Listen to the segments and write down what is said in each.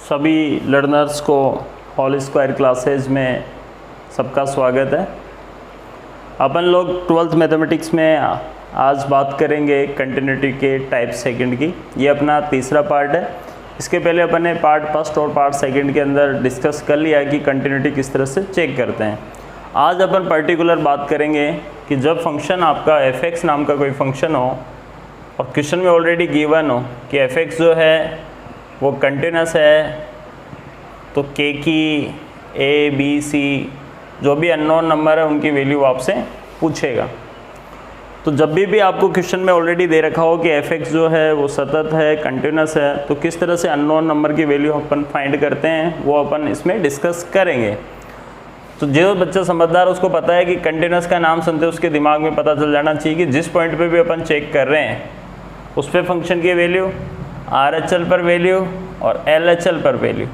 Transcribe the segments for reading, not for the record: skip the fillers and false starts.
सभी लर्नर्स को whole square classes में सबका स्वागत है। अपन लोग 12th मैथमेटिक्स में आज बात करेंगे कंटिन्यूटी के टाइप सेकंड की। ये अपना तीसरा पार्ट है। इसके पहले अपन ने पार्ट फर्स्ट और पार्ट सेकंड के अंदर डिस्कस कर लिया कि कंटिन्यूटी किस तरह से चेक करते हैं। आज अपन पर्टिकुलर बात करेंगे कि जब फंक्शन आपका f(x) नाम का कोई फंक्शन हो और क्वेश्चन में ऑलरेडी गिवन हो कि f(x) जो है वो कंटिन्यूस है, तो k की a, b, c जो भी अननोन नंबर है उनकी वैल्यू आपसे पूछेगा। तो जब भी आपको क्वेश्चन में ऑलरेडी दे रखा हो कि f(x) जो है वो सतत है, कंटिन्यूस है, तो किस तरह से अननोन नंबर की वैल्यू अपन फाइंड करते हैं वो अपन इसमें डिस्कस करेंगे। तो जो बच्चा समझदार उसको पता है कि कंटिन्यूस का नाम सुनते उसके दिमाग में पता चल जाना चाहिए कि जिस पॉइंट पे भी अपन चेक कर रहे हैं उस पे फंक्शन की वैल्यू, RHL पर वैल्यू और LHL पर वैल्यू,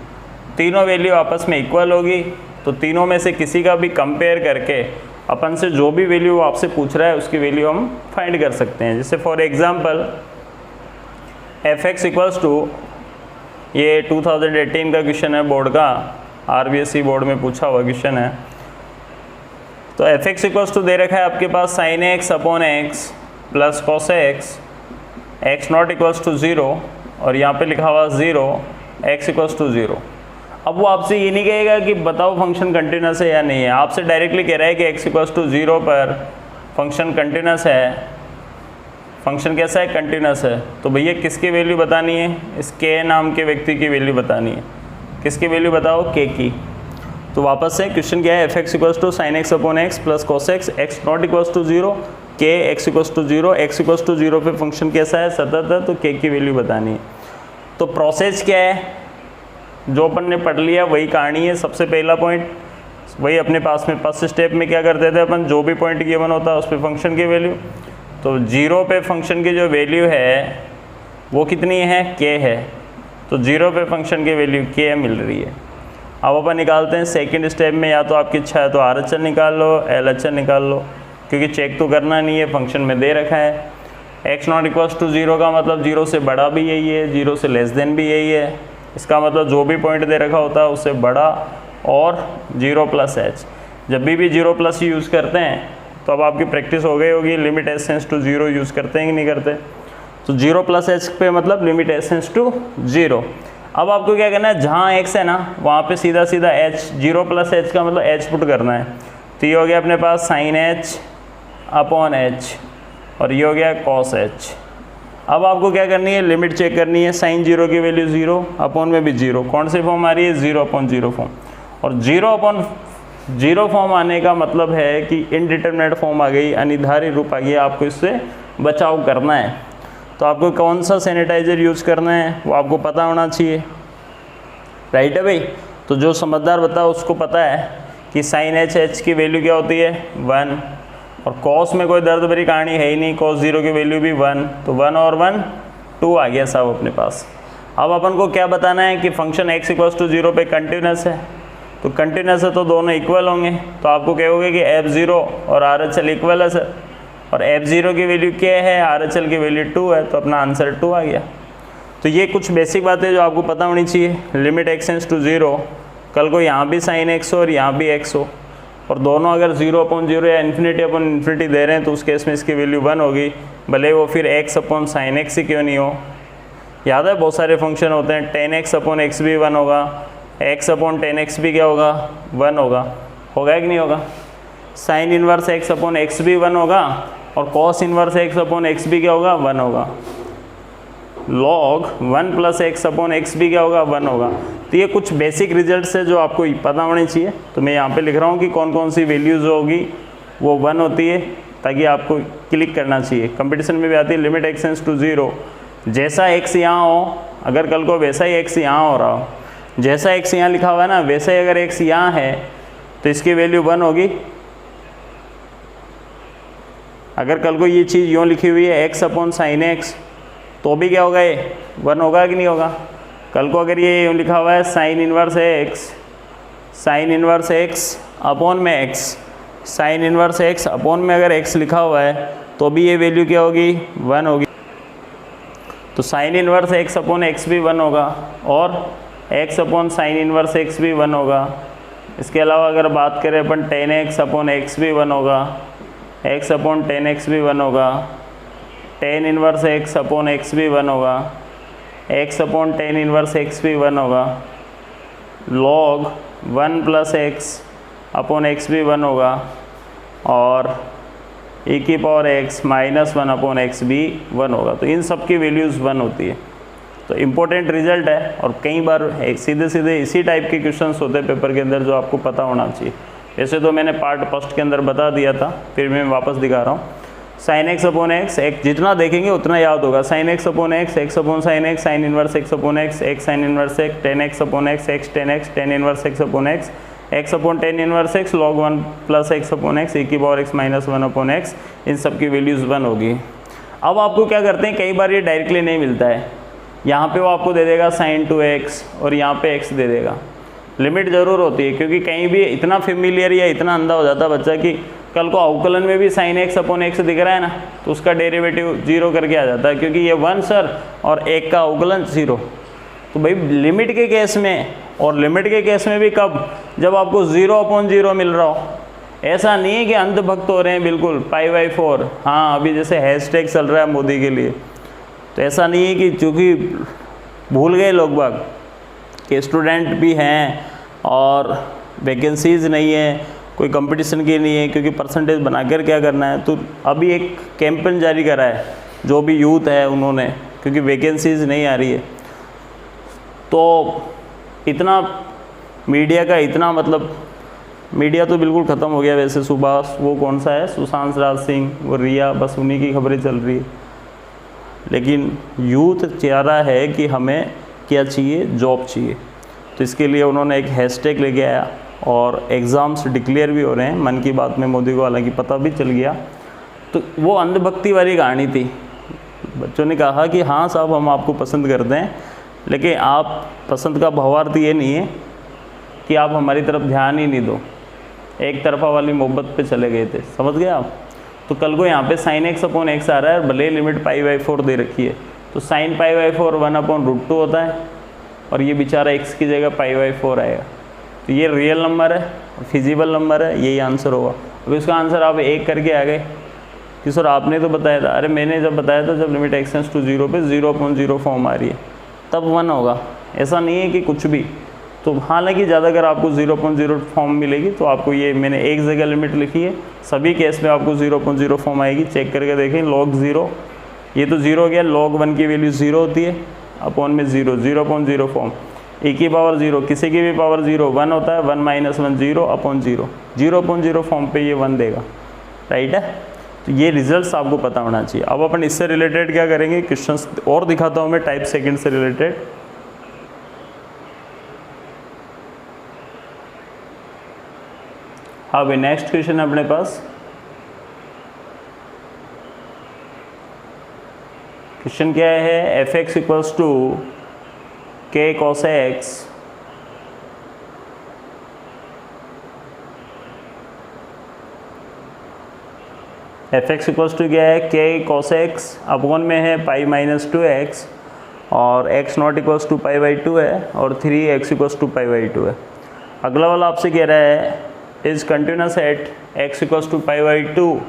तीनों वैल्यू आपस में इक्वल होगी। तो तीनों में से किसी का भी कंपेयर करके अपन से जो भी वैल्यू आपसे पूछ रहा है उसकी वैल्यू हम फाइंड कर सकते हैं। जैसे for example f(x) equals to, ये 2018 का क्वेश्चन है बोर्ड का, RBSE बोर्ड में पूछा हुआ क्वेश्चन है। तो f(x) इक्वल्स टू दे रखा है आपके पास sin x upon x plus cos x, x not equals to 0 और यहाँ पे लिखा हुआ 0, x इक्वल्स टू 0। अब वो आपसे ये नहीं कहेगा कि बताओ फंक्शन कंटिन्यूस है या नहीं है, आपसे डायरेक्टली कह रहा है कि x इक्वल्स टू 0 पर फंक्शन कंटिन्यूस है। फंक्शन कैसा है? कंटिन्यूस है। तो भैया किसकी वैल्यू बतानी है? इस k नाम के व्यक्ति की वैल्यू बतानी है। किसकी वैल्यू बताओ? k की। तो वापस से क्वेश्चन क्या है? f(x) equals to sin x upon x plus cos x, x not equals to 0, k x equals to 0, x equals to 0 पे फंक्शन कैसा है? सतत है, तो k की वैल्यू बतानी है। तो प्रोसेस क्या है? जो अपन ने पढ़ लिया वही कहानी है। सबसे पहला पॉइंट वही अपने पास में फर्स्ट स्टेप में क्या करते थे अपन, जो भी पॉइंट गिवन होता है उस पर फंक्शन की वैल्यू। तो 0 पे फंक्शन की जो वैल्यू है वो कितनी है? k है। तो 0 पे फंक्शन की वैल्यू k मिल रही है। अब अपन निकालते हैं सेकंड स्टेप में, या तो आपकी इच्छा है तो RHL निकाल लो, LHL निकाल लो, क्योंकि चेक तो करना नहीं है, फंक्शन में दे रखा है। x नॉट इक्वल्स टू 0 का मतलब 0 से बड़ा भी यही है, 0 से लेस देन भी यही है। इसका मतलब जो भी पॉइंट दे रखा होता है उससे बड़ा और 0 प्लस h। जब भी 0 प्लस यूज़ करते हैं तो अब आपकी प्रैक्टिस हो गई होगी, limit h tends to 0 use करते हैं कि नहीं करते। तो 0 प्लस h पे मतलब लिमिट h टेंड्स टू 0। अब आपको क्या करना है, जहाँ x है ना वहाँ पे सीधा सीधा h, 0 प्लस h का मतलब h पुट करना है। तो ये हो गया अपने पास sin h अपॉन h और ये हो गया cos h। अब आपको क्या करनी है, लिमिट चेक करनी है। sin 0 की वैल्यू 0, अपॉन में भी 0, कौन सी फॉर्म आ रही है? 0 अपॉन 0 फॉर्म। और 0 अपॉन 0 फॉर्म आने का मतलब है कि इनडिटरमिनेट फॉर्म आ गई, अनिर्धारित रूप आ गई, आपको इससे बचाव करना है। तो आपको कौन सा सैनिटाइजर यूज़ करना है वो आपको पता होना चाहिए, राइट है भाई। तो जो समझदार बताओ उसको पता है कि sin h की वैल्यू क्या होती है? 1, और cos में कोई दर्द भरी कहानी है ही नहीं, cos 0 की वैल्यू भी 1, तो 1 और 1 2 आ गया साहब अपने पास। अब अपन को क्या बताना है कि फंक्शन x इक्वल्स टू 0 पे कंटिन्यूस है। तो कंटिन्यूस है तो दोनों इक्वल होंगे, तो आपको कहोगे कि f0 और RHL इक्वल है सर, और f0 की वैल्यू क्या है? RHL की वैल्यू 2 है, तो अपना आंसर 2 आ गया। तो ये कुछ बेसिक बातें जो आपको पता होनी चाहिए। लिमिट x टेंड्स टू 0, कल को यहाँ भी sin x हो और यहाँ भी x हो, और दोनों अगर 0 अपॉन 0 या इन्फिनिटी अपॉन इन्फिनिटी दे रहे हैं तो उस केस में इसकी वैल्यू 1 होगी, भले वो फिर x अपॉन sin x ही क्यों नहीं हो। याद है बहुत सारे फंक्शन होते हैं, tan x अपॉन x भी 1 होगा, x अपॉन tan x भी क्या होगा? 1 होगा। होगा कि नहीं होगा? sin inverse x upon x भी 1 होगा और cos inverse x upon x भी क्या होगा? 1 होगा। log 1 plus x upon x भी क्या होगा? 1 होगा। तो ये कुछ बेसिक रिजल्ट्स है जो आपको पता होने चाहिए। तो मैं यहाँ पे लिख रहा हूँ कि कौन कौन सी वैल्यूज़ होगी वो 1 होती है, ताकि आपको क्लिक करना चाहिए। कंपटीशन में भी आती है लिमिट x टेंड्स टू 0, जैसा x यहाँ हो, अगर कल को वैसा ही x यहाँ हो रहा हो, जैसा x यहाँ लिखा हुआ है ना वैसा ही अगर x यहाँ है तो इसकी वैल्यू 1 होगी। अगर कल को ये चीज़ यूँ लिखी हुई है x अपॉन sin x, तो भी क्या होगा? ये 1 होगा कि नहीं होगा? कल को अगर ये यूँ लिखा हुआ है sin inverse x, sin inverse x upon में x, sin inverse x upon में अगर x लिखा हुआ है तो भी ये वैल्यू क्या होगी? 1 होगी। तो sin inverse x upon x भी 1 होगा, और x upon sine inverse x भी 1 होगा। इसके अलावा अगर बात करें अपन टेन एक्स अपॉन एक्स भी 1 होगा, x अपॉन टेन एक्स भी 1 होगा, tan inverse x upon x भी 1 होगा, x upon tan inverse x भी 1 होगा, log 1 plus x upon x भी 1 होगा और e की power x minus 1 upon x भी 1 होगा। तो इन सब की वैल्यूज़ 1 होती है। तो इम्पोर्टेंट रिजल्ट है और कई बार सीधे सीधे इसी टाइप के क्वेश्चंस होते हैं पेपर के अंदर जो आपको पता होना चाहिए। वैसे तो मैंने पार्ट फर्स्ट के अंदर बता दिया था, फिर मैं वापस दिखा रहा हूँ। साइन एक्स अपॉन एक्स, एक जितना देखेंगे उतना याद होगा। Sine x upon x, x upon sine x, sine inverse x upon x, x sine inverse x, tan x upon x, x tan inverse x upon x, x upon tan inverse x, log 1 plus x upon x, e की power x minus 1 upon x, इन सब की values 1 होगी। अब आपको क्या करते हैं, कई बार ये डायरेक्टली नहीं मिलता है, यहाँ पे वो आपको दे देगा साइन 2x और यहाँ पे x दे देगा। लिमिट ज़रूर होती है क्योंकि कहीं भी इतना फेमिलियर या इतना अंधा हो जाता है बच्चा कि कल को अवकलन में भी साइन x अपॉन x दिख रहा है ना, तो उसका डेरिवेटिव 0 करके आ जाता है क्योंकि ये 1 सर और 1 का अवकलन 0। तो भाई लिमिट के केस में, और लिमिट के केस में भी कब, जब आपको 0 अपॉन 0 मिल रहा हो। ऐसा नहीं है कि अंधभक्त हो रहे हैं बिल्कुल π/4। हाँ, अभी जैसे हैशटैग चल रहा है मोदी के लिए, तो ऐसा नहीं है कि चूँकि भूल गए लोग बाग कि स्टूडेंट भी हैं और वैकेंसीज़ नहीं है, कोई कंपटीशन की नहीं है, क्योंकि परसेंटेज बनाकर क्या करना है। तो अभी एक कैंपेन जारी करा है जो भी यूथ है उन्होंने, क्योंकि वैकेंसीज़ नहीं आ रही है। तो इतना मीडिया का इतना मतलब मीडिया तो बिल्कुल ख़त्म हो गया। वैसे सुभाष वो कौन सा है, सुशांत राज सिंह, वो रिया, बस उन्हीं की खबरें चल रही है। लेकिन यूथ चाह रहा है कि हमें क्या चाहिए, जॉब चाहिए। तो इसके लिए उन्होंने एक हैशटैग लेके आया और एग्ज़ाम्स डिक्लेयर भी हो रहे हैं। मन की बात में मोदी को हालांकि पता भी चल गया। तो वो अंधभक्ति वाली कहानी थी। बच्चों ने कहा कि हाँ साहब हम आपको पसंद करते हैं, लेकिन आप पसंद का भावार्थ ये नहीं है कि आप हमारी तरफ ध्यान ही नहीं दो। एक तरफा वाली मोहब्बत पे चले गए थे, समझ गए आप। तो कल को यहाँ पे साइन एक्स अपॉन एक्स आ रहा है, भले लिमिट π/4 दे रखी है, तो साइन π/4 1 अपॉन √2 होता है और ये बेचारा x की जगह π/4 आएगा। तो ये रियल नंबर है, फिजिबल नंबर है, यही आंसर होगा। अब इसका आंसर आप एक करके आ गए कि सर आपने तो बताया था। अरे मैंने जब बताया था, जब लिमिट एक्सटेंड्स टू 0 पे 0/0 फॉर्म आ रही है तब 1 होगा। ऐसा नहीं है कि कुछ भी। तो हालांकि ज़्यादा अगर आपको 0/0 फॉर्म मिलेगी तो आपको ये मैंने एक जगह लिमिट लिखी है, सभी केस में आपको 0/0 फॉर्म आएगी। चेक करके देखें, log 0 ये तो 0 हो गया, log 1 की वैल्यू 0 होती है, अपॉन में 0, 0/0 फॉर्म, e की पावर 0, किसी की भी पावर 0 1 होता है, 1 माइनस 1 0 अपॉन 0, 0/0 फॉर्म पे ये 1 देगा, राइट है। तो ये रिजल्ट्स आपको पता होना चाहिए। अब अपन इससे रिलेटेड क्या करेंगे, क्वेश्चंस और दिखाता हूँ मैं टाइप सेकंड से रिलेटेड। हाँ भाई, नेक्स्ट क्वेश्चन है अपने पास। क्वेश्चन क्या है, f(x) equals to k cos x f(x) equals to क्या है, k cos x, अपॉन में है π-2x और x नॉट इक्वल्स टू π/2 है और 3x इक्वल्स टू π/2 है। अगला वाला आपसे कह रहा है is continuous at x equals to π/2,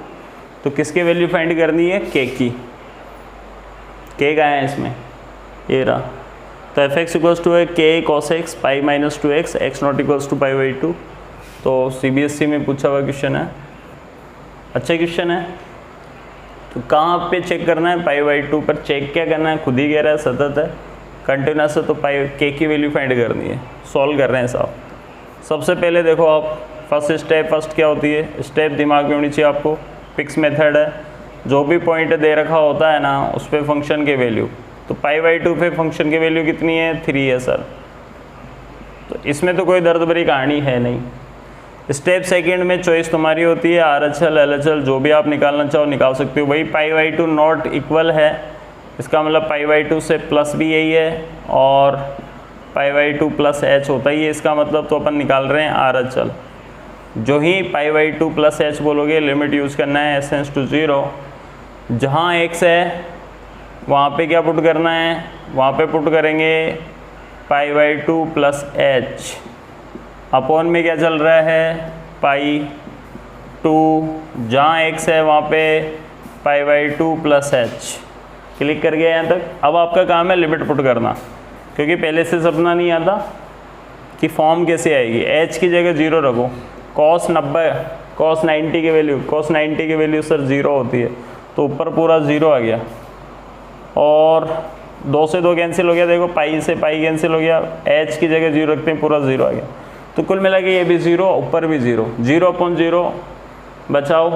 तो किसके वैल्यू फाइंड करनी है, k की। k का है इसमें, ये रहा। तो f(x) इक्वल्स टू है k cos x π-2x, x not equals to π/2। तो CBSE में पूछा हुआ क्वेश्चन है, अच्छा क्वेश्चन है। तो कहाँ पे चेक करना है, π/2 पर चेक क्या करना है, खुद ही कह रहा है सतत है, कंटिन्यूस है, तो k की वैल्यू फाइंड करनी है। सॉल्व कर रहे हैं साहब। सबसे पहले देखो आप, फर्स्ट क्या होती है, स्टेप दिमाग में होनी चाहिए आपको। फिक्स मेथड है, जो भी पॉइंट दे रखा होता है ना उस पर फंक्शन के वैल्यू। तो π/2 पे फंक्शन की वैल्यू कितनी है, 3 है सर। तो इसमें तो कोई दर्द भरी कहानी है नहीं। स्टेप सेकंड में चॉइस तुम्हारी होती है, RHL LHL जो भी आप निकालना चाहो निकाल सकते हो। वही π/2 नॉट इक्वल है, इसका मतलब π/2 से प्लस भी यही है और π/2 प्लस h होता ही है, इसका मतलब तो अपन निकाल रहे हैं RHL। जो ही π/2 प्लस h बोलोगे, लिमिट यूज़ करना है s टेंड्स टू 0। जहाँ x है वहाँ पे क्या पुट करना है, वहाँ पे पुट करेंगे pi by 2 plus H, upon में क्या चल रहा है पाई 2, जहाँ एक्स है वहाँ पे pi by 2 plus H. Click कर गया यहाँ तक। अब आपका काम है लिमिट पुट करना, क्योंकि पहले से सपना नहीं आता कि फॉर्म कैसे आएगी। एच की जगह 0 रखो, cos 90 की वैल्यू सर 0 होती है, तो ऊपर पूरा 0 आ गया, और 2 से 2 कैंसिल हो गया, देखो पाई से पाई कैंसिल हो गया, एच की जगह 0 रखते हैं, पूरा 0 आ गया। तो कुल मिला के ये भी 0, ऊपर भी 0, 0/0 बचाओ,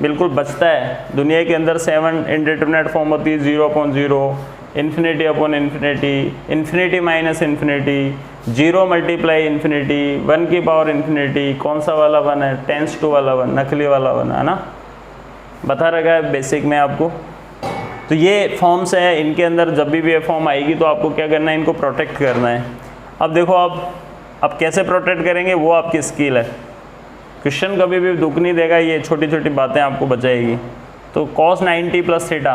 बिल्कुल बचता है। दुनिया के अंदर 7 इंडिटरमिनेट फॉर्म होती है, 0/0, infinity upon infinity, infinity minus infinity, 0 multiply infinity, 1 की पावर इन्फिनिटी। कौन सा वाला 1 है? टेंस टू वाला 1, नकली वाला 1 है ना, बता रखा है बेसिक में आपको। तो ये फॉर्म्स है, इनके अंदर जब भी ये फॉर्म आएगी तो आपको क्या करना है, इनको प्रोटेक्ट करना है। अब देखो अब कैसे प्रोटेक्ट करेंगे वो आपकी स्किल है। क्वेश्चन कभी भी दुख नहीं देगा, ये छोटी छोटी बातें आपको बचाएगी। तो cos 90 plus theta,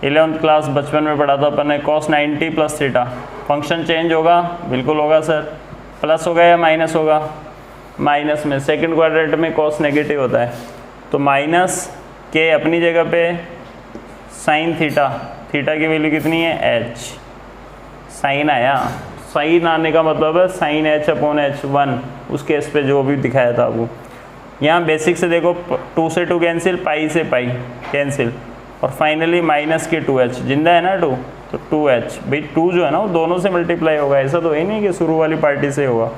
11th class बचपन में पढ़ा था अपन ने, cos 90 plus theta, function change होगा? बिल्कुल होगा सर। प्लस होगा या माइनस होगा? माइनस में, सेकंड क्वाड्रेंट में cos नेगेटिव होता है, तो माइनस के अपनी जगह पे साइन थीटा, थीटा की वैल्यू कितनी है? h, साइन आया, साइन आने का मतलब है साइन h अपॉन h 1, उस केस पे जो भी दिखाया था आपको। यहाँ बेसिक से देखो 2 से 2 कैंसिल, पाई से पाई कैंसिल, और फाइनली माइनस के 2h, जिंदा है ना 2, तो 2h, भाई 2 जो है ना वो दोनों से मल्टीप्लाई होगा, ऐसा तो है नहीं कि शुरू वाली पार्टी से होगा।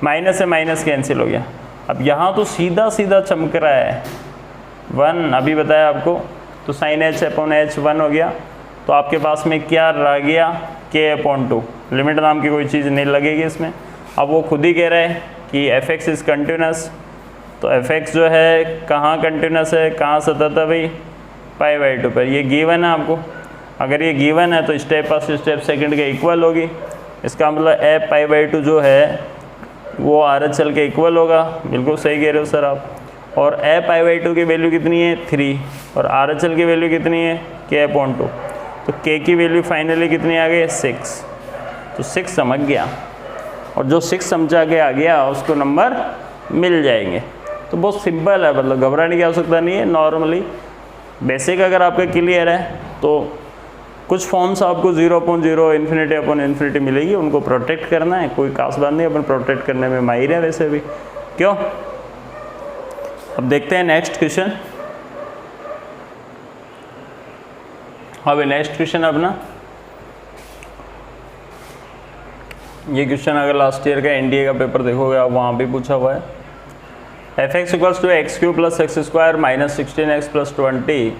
माइनस से माइनस कैंसिल हो गया। अब यहाँ तो सीधा सीधा चमक रहा है 1, अभी बताया आपको, तो साइन h अपॉन h 1 हो गया। तो आपके पास में क्या रह गया? k अपॉन 2, लिमिट नाम की कोई चीज़ नहीं लगेगी इसमें। अब वो खुद ही कह रहा है कि f(x) इज़ कंटिन्यूस, तो f(x) जो है कहाँ कंटिन्यूस है, कहाँ सतत है भाई? पाई बाई 2 पर। ये गिवन है आपको, अगर ये गिवन है तो स्टेप फर्स्ट स्टेप सेकंड के इक्वल होगी। इसका मतलब f पाई बाई 2 जो है वो RHL के इक्वल होगा। बिल्कुल सही कह रहे हो सर आप। और f पाई बाई 2 की वैल्यू कितनी है? 3, और RHL की वैल्यू कितनी है? k अपॉन 2, तो k की वैल्यू फाइनली कितनी आ गई? 6, तो 6 समझ गया, और जो 6 समझा के आ गया उसको नंबर मिल जाएंगे। तो बहुत सिंपल है, मतलब घबराने की आवश्यकता नहीं है। नॉर्मली बेसिक अगर आपका क्लियर है तो कुछ फॉर्म्स आपको 0/0, इन्फिनिटी अपॉन इन्फिनिटी मिलेगी, उनको प्रोटेक्ट करना है, कोई खास बात नहीं, अपन प्रोटेक्ट करने में माहिर है वैसे भी, क्यों। अब देखते हैं नेक्स्ट क्वेश्चन। अब नेक्स्ट क्वेश्चन अपना, ये क्वेश्चन अगर लास्ट ईयर का एनडीए का पेपर देखोगे आप, वहाँ भी पूछा हुआ है। f(x) equals to x³ plus x² minus 16x plus 20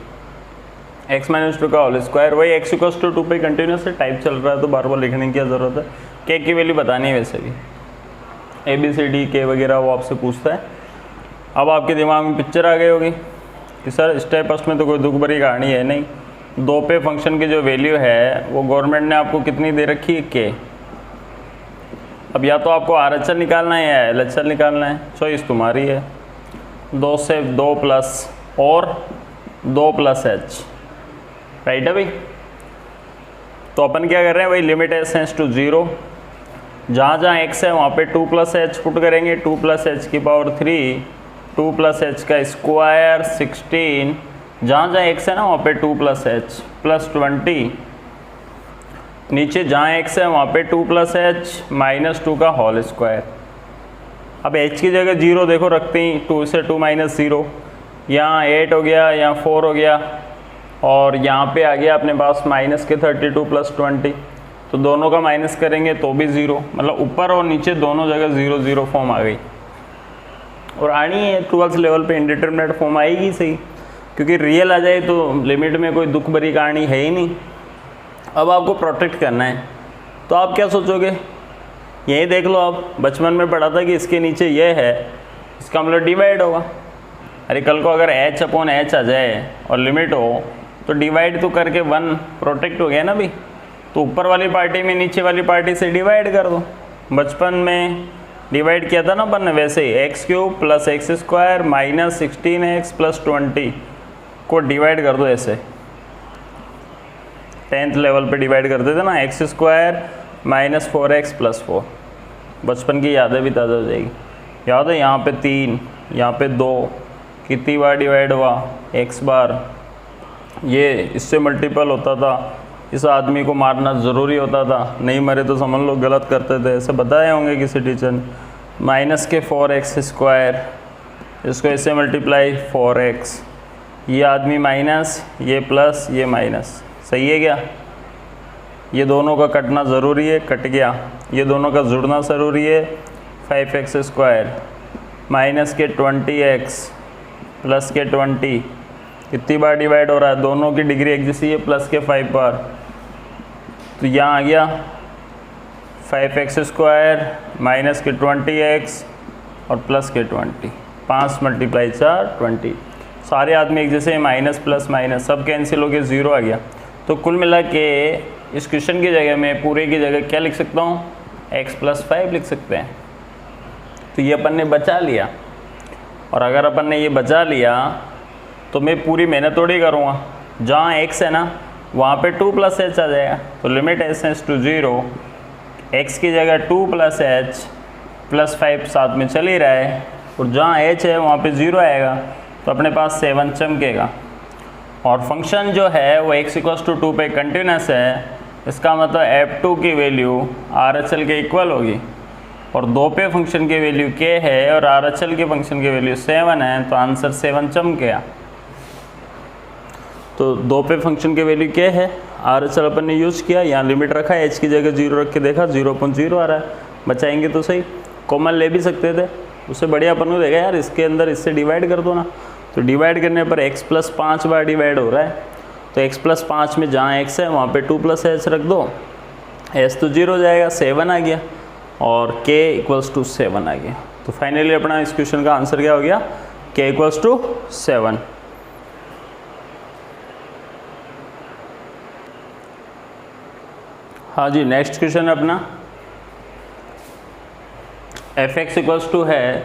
x minus 2 का होल स्क्वायर। वही x इक्वल्स टू 2 पे कंटिन्यूस है, टाइप चल रहा है तो बार बार लिखने की क्या ज़रूरत है। k की वैल्यू बतानी है वैसे भी, ABCD K वगैरह वो आपसे पूछता है। अब आपके दिमाग में पिक्चर आ गई होगी कि सर स्टेप फर्स्ट में तो कोई दुख भरी कहानी है नहीं, 2 पे फंक्शन की जो वैल्यू है वो गवर्नमेंट ने आपको कितनी दे रखी है? k। अब या तो आपको RHL निकालना है या LHL निकालना है, चॉइस तुम्हारी है। 2 से 2 प्लस और 2 प्लस h, राइट है भाई। तो अपन क्या कर रहे हैं भाई, लिमिट s टेंड्स टू 0, जहाँ जहाँ x है वहाँ पे 2 प्लस h पुट करेंगे, 2 प्लस h की पावर 3, 2 प्लस h का स्क्वायर 16, जहाँ जहाँ x है ना वहाँ पे 2 प्लस h प्लस 20, नीचे जहाँ x है वहाँ पे 2 प्लस h माइनस 2 का होल स्क्वायर। अब h की जगह 0 देखो रखते ही, 2 से 2 माइनस 0, यहाँ 8 हो गया, यहाँ 4 हो गया, और यहाँ पे आ गया अपने पास माइनस के 32 प्लस 20, तो दोनों का माइनस करेंगे तो भी 0, मतलब ऊपर और नीचे दोनों जगह 0 0 फॉर्म आ गई। और आनी है 12th लेवल पे इंडिटरमिनेट फॉर्म आएगी सही, क्योंकि रियल आ जाए तो लिमिट में कोई दुख भरी कहानी है ही नहीं। अब आपको प्रोटेक्ट करना है, तो आप क्या सोचोगे, यही देख लो, आप बचपन में पढ़ा था कि इसके नीचे ये है, इसका मतलब डिवाइड होगा। अरे कल को अगर h अपॉन h आ जाए और लिमिट हो तो डिवाइड तो करके 1 प्रोटेक्ट हो गया ना भाई, तो ऊपर वाली पार्टी में नीचे वाली पार्टी से डिवाइड कर दो। बचपन में डिवाइड किया था ना अपन ने, वैसे ही x³ plus x² minus 16x plus 20 को डिवाइड कर दो ऐसे, 10th लेवल पे डिवाइड करते थे ना, x² -4x + 4। बचपन की यादें भी ताज़ा हो जाएगी। याद है यहाँ पे 3, यहाँ पे 2, कितनी बार डिवाइड हुआ, x बार। ये इससे मल्टीपल होता था, इस आदमी को मारना ज़रूरी होता था, नहीं मरे तो समझ लो गलत करते थे, ऐसे बताए होंगे किसी टीचर ने। -4x², इसको इससे मल्टीप्लाई 4x, ये आदमी माइनस, ये प्लस, ये माइनस। सही है क्या? ये दोनों का कटना ज़रूरी है, कट गया। ये दोनों का जुड़ना ज़रूरी है, 5x², -20x + 20, कितनी बार डिवाइड हो रहा है, दोनों की डिग्री एक जैसी है, +5 बार। तो यहाँ आ गया 5x² -20x और +20, 5 × 4 20। सारे आदमी एक जैसे, माइनस प्लस माइनस सब कैंसिल हो के 0 आ गया। तो कुल मिला के इस क्वेश्चन की जगह मैं पूरे की जगह क्या लिख सकता हूँ, x + 5 लिख सकते हैं। तो ये अपन ने बचा लिया, और अगर अपन ने ये बचा लिया तो मैं पूरी मेहनत थोड़ी करूँगा। जहाँ x है ना वहाँ पे 2 + h आ जाएगा, तो लिमिट s → 0, x की जगह 2 + h + 5 साथ में चल ही रहा है, और जहाँ h है वहाँ पे 0 आएगा, तो अपने पास 7 चमकेगा। और फंक्शन जो है वो x = 2 पे कंटिन्यूस है, इसका मतलब f2 की वैल्यू RHL के इक्वल होगी, और 2 पे फंक्शन की वैल्यू k है और RHL के फंक्शन की वैल्यू 7 है, तो आंसर 7 चमकेगा। तो 2 पे फंक्शन की वैल्यू k है, RHL अपन ने यूज़ किया, यहाँ लिमिट रखा है, h की जगह 0 रख के देखा 0.0 आ रहा है, बचाएंगे तो सही। कॉमन ले भी सकते थे, उससे बढ़िया अपन को देखा यार इसके अंदर इससे डिवाइड कर दो ना, तो डिवाइड करने पर x + 5 बार डिवाइड हो रहा है, तो x + 5 में जहाँ x है वहाँ पे 2 + h रख दो, h तो 0 हो जाएगा, 7 आ गया, और k = 7 आ गया। तो फाइनली अपना इस क्वेश्चन का आंसर क्या हो गया, k = 7। हाँ जी, नेक्स्ट क्वेश्चन है अपना, f(x) = है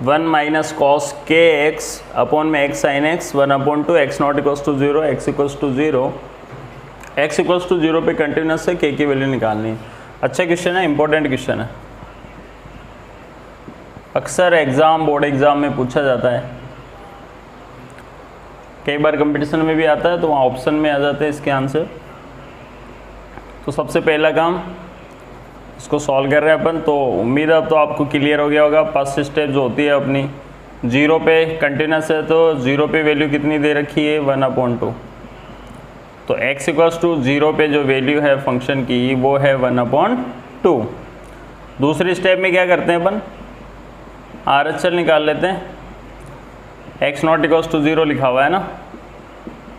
1 - cos kx / x sin x 1/2, x ≠ = 0, x = 0, x = 0 पे कंटिन्यूस है, k की वैल्यू निकालनी है। अच्छा क्वेश्चन है, इंपॉर्टेंट क्वेश्चन है, अक्सर एग्ज़ाम, बोर्ड एग्ज़ाम में पूछा जाता है, कई बार कंपटीशन में भी आता है, तो वहाँ ऑप्शन में आ जाते हैं इसके आंसर। तो सबसे पहला काम इसको सॉल्व कर रहे हैं अपन, तो उम्मीद है अब तो आपको क्लियर हो गया होगा। फर्स्ट स्टेप जो होती है अपनी, 0 पे कंटिन्यूस है, तो 0 पे वैल्यू कितनी दे रखी है, 1/2, तो x = 0 पे जो वैल्यू है फंक्शन की वो है 1/2। दूसरी स्टेप में क्या करते हैं अपन, RHL निकाल लेते हैं, x ≠ = 0 लिखा हुआ है ना,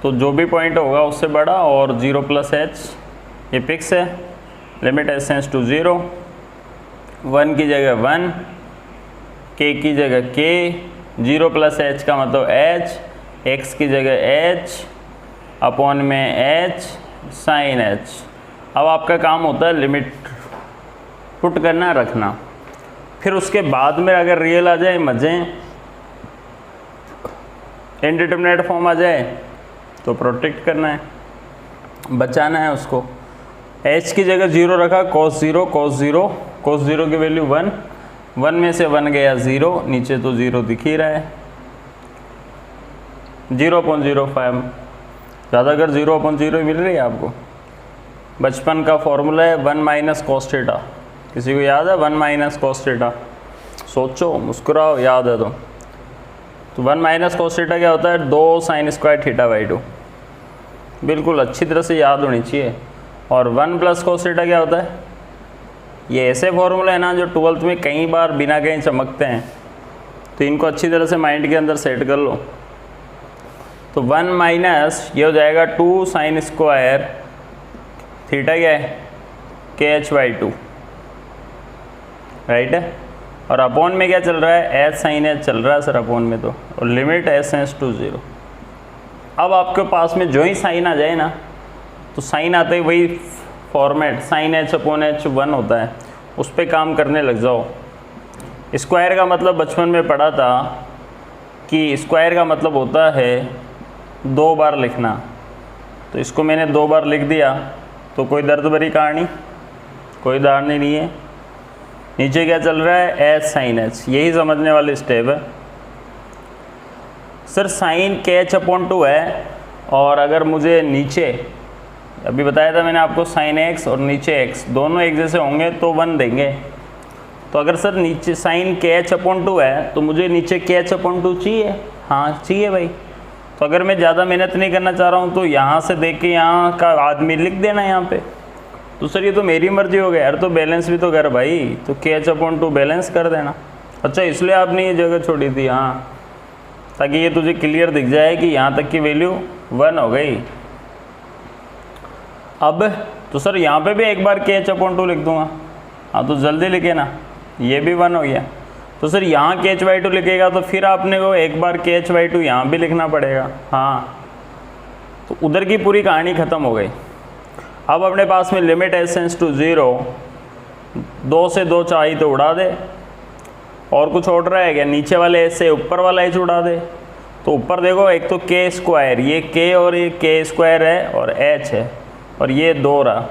तो जो भी पॉइंट होगा उससे बड़ा, और 0 + h ये फिक्स है, लिमिट s → 0, 1 की जगह 1, k की जगह k, 0 + h का मतलब h, x की जगह h / h sin h। अब आपका काम होता है लिमिट पुट करना, रखना, फिर उसके बाद में अगर रियल आ जाए मज़े, इनडिटरमिनेट फॉर्म आ जाए तो प्रोटेक्ट करना है, बचाना है उसको। h की जगह 0 रखा, cos 0 की वैल्यू 1, 1 में से 1 गया 0, नीचे तो 0 दिख ही रहा है, 0.05, ज़्यादातर 0/0 मिल रही है आपको। बचपन का फॉर्मूला है 1 - cos θ, किसी को याद है 1 - cos θ? सोचो, मुस्कुराओ, याद है तो 1 - cos θ क्या होता है, 2 sin² θ/2, बिल्कुल अच्छी तरह से याद होनी चाहिए। और 1 + cos θ क्या होता है, ये ऐसे फॉर्मूला है ना जो 12th में कई बार बिना कहीं चमकते हैं, तो इनको अच्छी तरह से माइंड के अंदर सेट कर लो। तो 1 - ये हो जाएगा 2 sin² θ क्या है, kh/2, राइट है, और अपॉन में क्या चल रहा है, h sin h चल रहा है सर अपॉन में, तो और लिमिट s → 0। अब आपके पास में जो ही साइन आ जाए ना, तो साइन आते ही वही फॉर्मेट sin h/h 1 होता है, उस पर काम करने लग जाओ। स्क्वायर का मतलब बचपन में पढ़ा था कि स्क्वायर का मतलब होता है 2 बार लिखना, तो इसको मैंने 2 बार लिख दिया, तो कोई दर्द भरी कहानी कोई धारणी नहीं है। नीचे क्या चल रहा है, एच साइन एच, यही समझने वाली स्टेप है। सर साइन के एच अपॉन 2 है, और अगर मुझे नीचे, अभी बताया था मैंने आपको, साइन एक्स और नीचे एक्स दोनों एक जैसे होंगे तो 1 देंगे। तो अगर सर नीचे साइन के एच अपॉन 2 है तो मुझे नीचे के एच अपॉन 2 चाहिए, हाँ चाहिए भाई। तो अगर मैं ज़्यादा मेहनत नहीं करना चाह रहा हूँ तो यहाँ से देख के यहाँ का आदमी लिख देना यहाँ पे। तो सर ये तो मेरी मर्जी हो गया यार, तो बैलेंस भी तो कर भाई, तो के एच अपॉन 2 बैलेंस कर देना। अच्छा इसलिए आपने ये जगह छोड़ी थी, हाँ, ताकि ये तुझे क्लियर दिख जाए कि यहाँ तक की वैल्यू 1 हो गई। अब तो सर यहाँ पे भी एक बार के एच अपॉन 2 लिख दूंगा, हाँ तो जल्दी लिखे ना, ये भी 1 हो गया। तो सर यहाँ के एच बाई 2 लिखेगा तो फिर आपने को एक बार के एच बाई 2 यहाँ भी लिखना पड़ेगा, हाँ। तो उधर की पूरी कहानी ख़त्म हो गई। अब अपने पास में लिमिट एच टेंड्स टू 0, 2 से 2 चाहिए तो उड़ा दे, और कुछ ऑर्डर है क्या, नीचे वाले एच से ऊपर वाला एच उड़ा दे। तो ऊपर देखो, एक तो के स्क्वायर, ये के और ये के स्क्वायर है और एच है, और ये 2 रहा,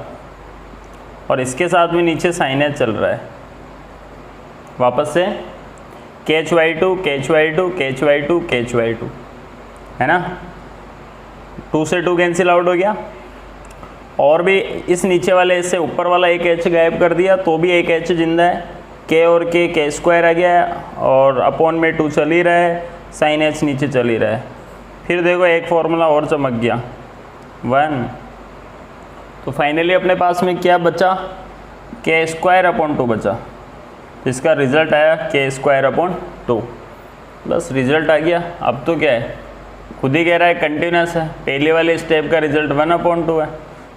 और इसके साथ में नीचे साइन एच चल रहा है। वापस से के एच वाई 2, के एच वाई 2, के एच वाई 2, के एच वाई 2, है ना। 2 से 2 कैंसिल आउट हो गया, और भी इस नीचे वाले एच से ऊपर वाला एक एच गायब कर दिया तो भी एक एच जिंदा है। के और के स्क्वायर आ गया, और अपॉन में 2 चल ही रहा है, साइन एच नीचे चल ही रहा है। फिर देखो एक फॉर्मूला और चमक गया, 1। तो फाइनली अपने पास में क्या बचा, के स्क्वायर अपॉन 2 बचा, इसका रिजल्ट आया के स्क्वायर अपॉन 2। बस रिजल्ट आ गया। अब तो क्या है, खुद ही कह रहा है कंटिन्यूस है। पहले वाले स्टेप का रिजल्ट 1 अपॉन 2 है,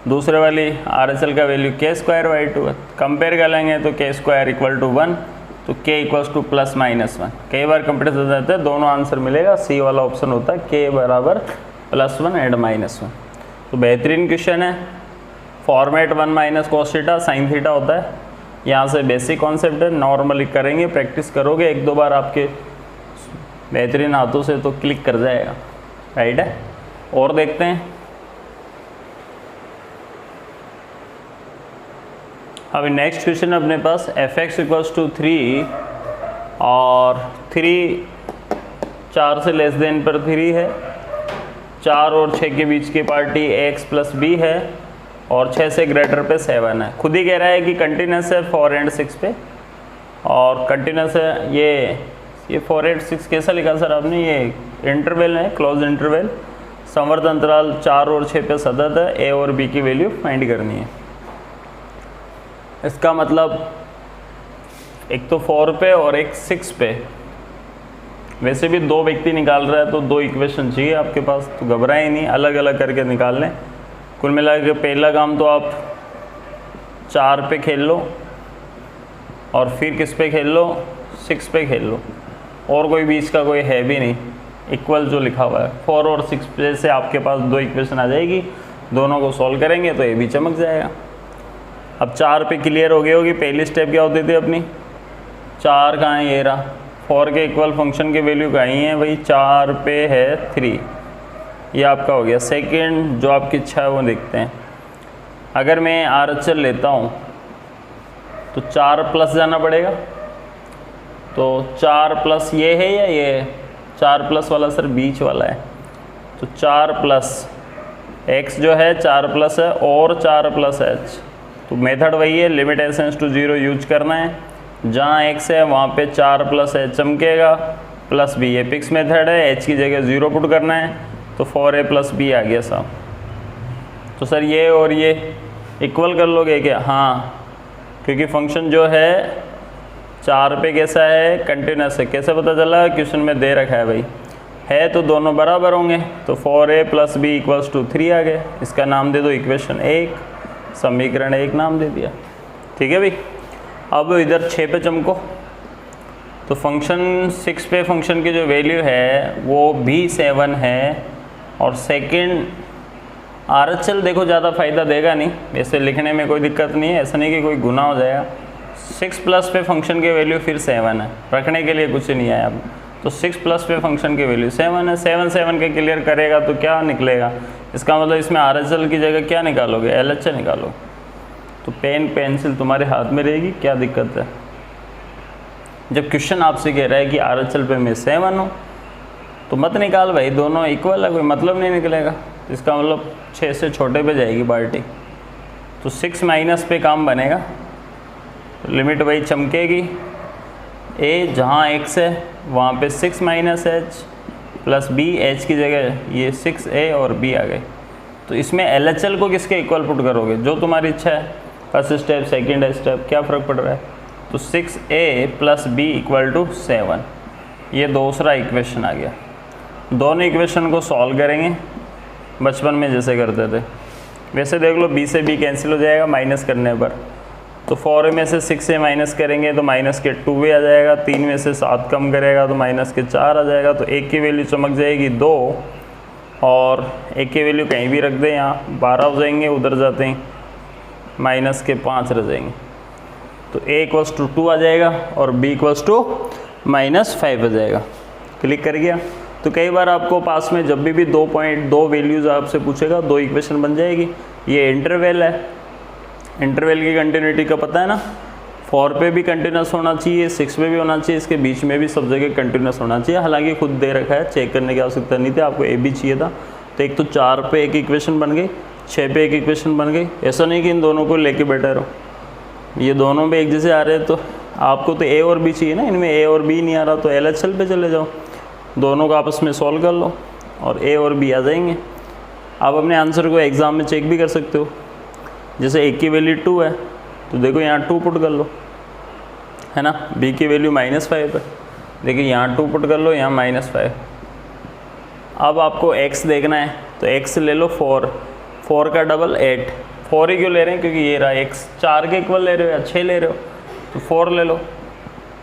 दूसरे वाली आर एच एल का वैल्यू के स्क्वायर बाई 2 है। कंपेयर कर लेंगे तो के स्क्वायर इक्वल टू 1, तो के इक्वल्स टू प्लस माइनस 1। कई बार कंपेयर हो जाते हैं, दोनों आंसर मिलेगा, सी वाला ऑप्शन होता है के बराबर +1 एंड -1। तो बेहतरीन क्वेश्चन है। Format 1 minus cos theta sine theta होता है। यहाँ से बेसिक कॉन्सेप्ट है, नॉर्मली करेंगे, प्रैक्टिस करोगे 1-2 बार आपके बेहतरीन हाथों से तो क्लिक कर जाएगा, राइट है। और देखते हैं, अभी नेक्स्ट क्वेश्चन अपने पास f(x = 3) और 3 4 से लेस देन पर 3 है, 4 और 6 के बीच की पार्टी x + b है, और 6 से ग्रेटर पे 7 है। खुद ही कह रहा है कि कंटिन्यूस है 4 एंड 6 पे, और कंटिन्यूस है। ये 4 एंड 6 कैसा लिखा सर आपने, ये इंटरवल है, क्लोज इंटरवल, संवर्त अंतराल 4 और 6 पे सतत है, a और b की वैल्यू फाइंड करनी है। इसका मतलब एक तो 4 पे और एक 6 पे, वैसे भी 2 व्यक्ति निकाल रहा है तो 2 इक्वेशन चाहिए आपके पास, तो घबराए नहीं, अलग अलग करके निकाल लें। कुल मिला के पहला काम तो आप 4 पे खेल लो, और फिर किस पे खेल लो, 6 पे खेल लो, और कोई बीच का कोई है भी नहीं, इक्वल जो लिखा हुआ है 4 और 6 पे से आपके पास 2 इक्वेशन आ जाएगी। दोनों को सॉल्व करेंगे तो ये भी चमक जाएगा। अब 4 पे क्लियर हो गई होगी। पहली स्टेप क्या होती थी अपनी, 4 कहाँ है, ये रहा, 4 के इक्वल फंक्शन की वैल्यू कहीं है भाई, 4 पे है 3, ये आपका हो गया। सेकंड जो आपकी इच्छा है वो देखते हैं। अगर मैं आर एच एल लेता हूँ तो 4 प्लस जाना पड़ेगा, तो 4 प्लस ये है या ये है, 4 प्लस वाला सर बीच वाला है, तो 4 प्लस x जो है 4 प्लस है, और 4 प्लस h। तो मेथड वही है, limit h tends to 0 use करना है। जहाँ x है वहाँ पे 4 प्लस h चमकेगा, प्लस b, ये फिक्स मेथड है, h की जगह 0 पुट करना है, तो 4a + b आ गया साहब। तो सर ये और ये इक्वल कर लोगे क्या, हाँ, क्योंकि फंक्शन जो है 4 पे कैसा है, कंटिन्यूस है। कैसे पता चला, क्वेश्चन में दे रखा है भाई, है तो दोनों बराबर होंगे, तो 4a + b = 3 आ गए। इसका नाम दे दो इक्वेशन 1, समीकरण 1 नाम दे दिया, ठीक है भाई। अब इधर 6 पे चमको, तो फंक्शन 6 पे फंक्शन की जो वैल्यू है वो भी 7 है, और सेकंड आर एच एल देखो ज़्यादा फ़ायदा देगा नहीं, वैसे लिखने में कोई दिक्कत नहीं है, ऐसा नहीं कि कोई गुना हो जाएगा। 6 प्लस पे फंक्शन की वैल्यू फिर 7 है, रखने के लिए कुछ नहीं आया। अब तो 6 प्लस पे फंक्शन की वैल्यू 7 है, 7 के क्लियर करेगा तो क्या निकलेगा, इसका मतलब इसमें आर एच एल की जगह क्या निकालोगे, एल एच निकालो। तो पेन पेंसिल तुम्हारे हाथ में रहेगी, क्या दिक्कत है। जब क्वेश्चन आपसे कह रहा है कि RHL पे मैं 7 हूँ तो मत निकाल भाई, दोनों इक्वल है, कोई मतलब नहीं निकलेगा। इसका मतलब 6 से छोटे पे जाएगी पार्टी, तो 6 माइनस पे काम बनेगा, लिमिट वही चमकेगी। ए जहाँ x है वहाँ पे 6 minus h plus b, h की जगह ये 6a और b आ गए। तो इसमें LHL को किसके इक्वल पुट करोगे, जो तुम्हारी इच्छा है, फर्स्ट स्टेप सेकंड स्टेप, क्या फ़र्क पड़ रहा है। तो 6a plus B equal to 7, ये दूसरा इक्वेशन आ गया। दोनों इक्वेशन को सॉल्व करेंगे बचपन में जैसे करते थे। वैसे देख लो b से b कैंसिल हो जाएगा माइनस करने पर, तो 4 में से 6a माइनस करेंगे तो माइनस के 2a आ जाएगा, 3 में से 7 कम करेगा तो माइनस के 4 आ जाएगा। तो एक की वैल्यू चमक जाएगी 2 और एक की वैल्यू कहीं भी रख दें, यहाँ 12 हो जाएंगे, उधर जाते हैं माइनस के 5 रह जाएंगे। तो a इक्वल्स टू 2 आ जाएगा और b इक्वल्स टू -5 आ जाएगा। क्लिक कर गया। तो कई बार आपको पास में जब भी 2 वैल्यूज़ आपसे पूछेगा, 2 इक्वेशन बन जाएगी। ये इंटरवल है, इंटरवल की कंटिन्यूटी का पता है ना, 4 पे भी कंटिन्यूस होना चाहिए, 6 पे भी होना चाहिए, इसके बीच में भी सब जगह कंटिन्यूस होना चाहिए। हालांकि खुद दे रखा है, चेक करने की आवश्यकता नहीं थी, आपको ए भी चाहिए था। तो एक तो 4 पे एक इक्वेशन बन गई, 6 पे एक इक्वेशन बन गई। ऐसा नहीं कि इन दोनों को लेके बैठे रहो, ये दोनों पे एक जैसे आ रहे हैं, तो आपको तो ए और बी चाहिए ना, इनमें ए और बी नहीं आ रहा, तो LHL पे चले जाओ, दोनों को आपस में सॉल्व कर लो और ए और बी आ जाएंगे। आप अपने आंसर को एग्ज़ाम में चेक भी कर सकते हो। जैसे ए की वैल्यू 2 है तो देखो यहाँ 2 पुट कर लो, है ना। बी की वैल्यू -5 है, देखिए यहाँ 2 पुट कर लो, यहाँ -5। अब आपको x देखना है तो x ले लो 4 का डबल 8। 4 ही क्यों ले रहे हैं, क्योंकि ये रहा x, 4 के इक्वल ले रहे हो या 6 ले रहे हो, तो 4 ले लो।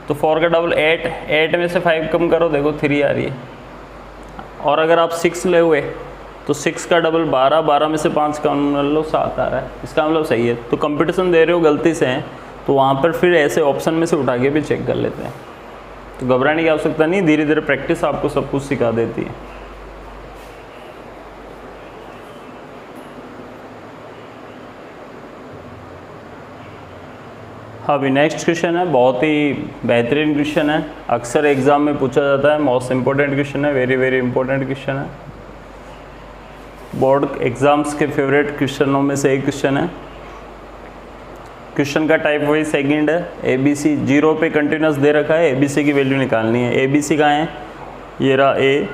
तो 4 का डबल 8 में से 5 कम करो, देखो 3 आ रही है। और अगर आप 6 ले हुए तो 6 का डबल 12 में से 5 कम कर लो, 7 आ रहा है। इसका मतलब सही है। तो कंपटीशन दे रहे हो गलती से हैं तो वहाँ पर फिर ऐसे ऑप्शन में से उठा के भी चेक कर लेते हैं। तो घबराने की आवश्यकता नहीं, धीरे धीरे प्रैक्टिस आपको सब कुछ सिखा देती है। अभी नेक्स्ट क्वेश्चन है, बहुत ही बेहतरीन क्वेश्चन है, अक्सर एग्जाम में पूछा जाता है, मोस्ट इम्पोर्टेंट क्वेश्चन है, वेरी इंपॉर्टेंट क्वेश्चन है, बोर्ड एग्जाम्स के फेवरेट क्वेश्चनों में से एक क्वेश्चन है। क्वेश्चन का टाइप वही सेकंड है, ABC 0 पे कंटिन्यूस दे रखा है, ABC की वैल्यू निकालनी है। ABC कहाँ है, ये रहा A,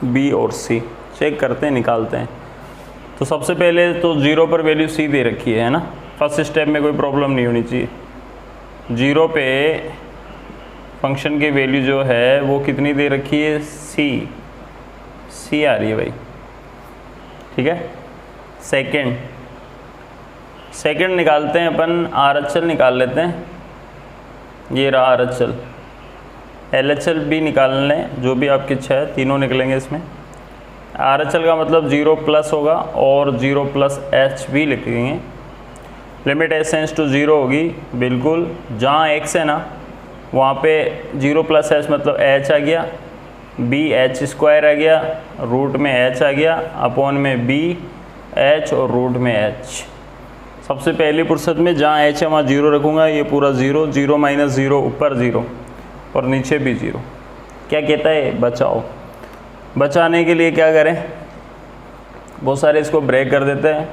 B और C, चेक करते हैं, निकालते हैं। तो सबसे पहले तो 0 पर वैल्यू C दे रखी है ना, फर्स्ट स्टेप में कोई प्रॉब्लम नहीं होनी चाहिए। 0 पे फंक्शन की वैल्यू जो है वो कितनी दे रखी है, C आ रही है भाई, ठीक है। सेकंड निकालते हैं अपन, RHL निकाल लेते हैं, ये रहा RHL। LHL भी निकाल लें, जो भी आपकी इच्छा है, तीनों निकलेंगे इसमें। RHL का मतलब 0 प्लस होगा और 0 प्लस H भी लिखेंगे। लिमिट h टेंड्स टू 0 होगी, बिल्कुल जहाँ x है ना वहाँ पे 0 प्लस h मतलब h आ गया, BH² आ गया, रूट में h आ गया, अपॉन में BH और रूट में h। सबसे पहली फुर्सत में जहाँ h है वहाँ 0 रखूँगा, ये पूरा 0, 0 माइनस 0 ऊपर 0 और नीचे भी 0। क्या कहता है, बचाओ। बचाने के लिए क्या करें, बहुत सारे इसको ब्रेक कर देते हैं,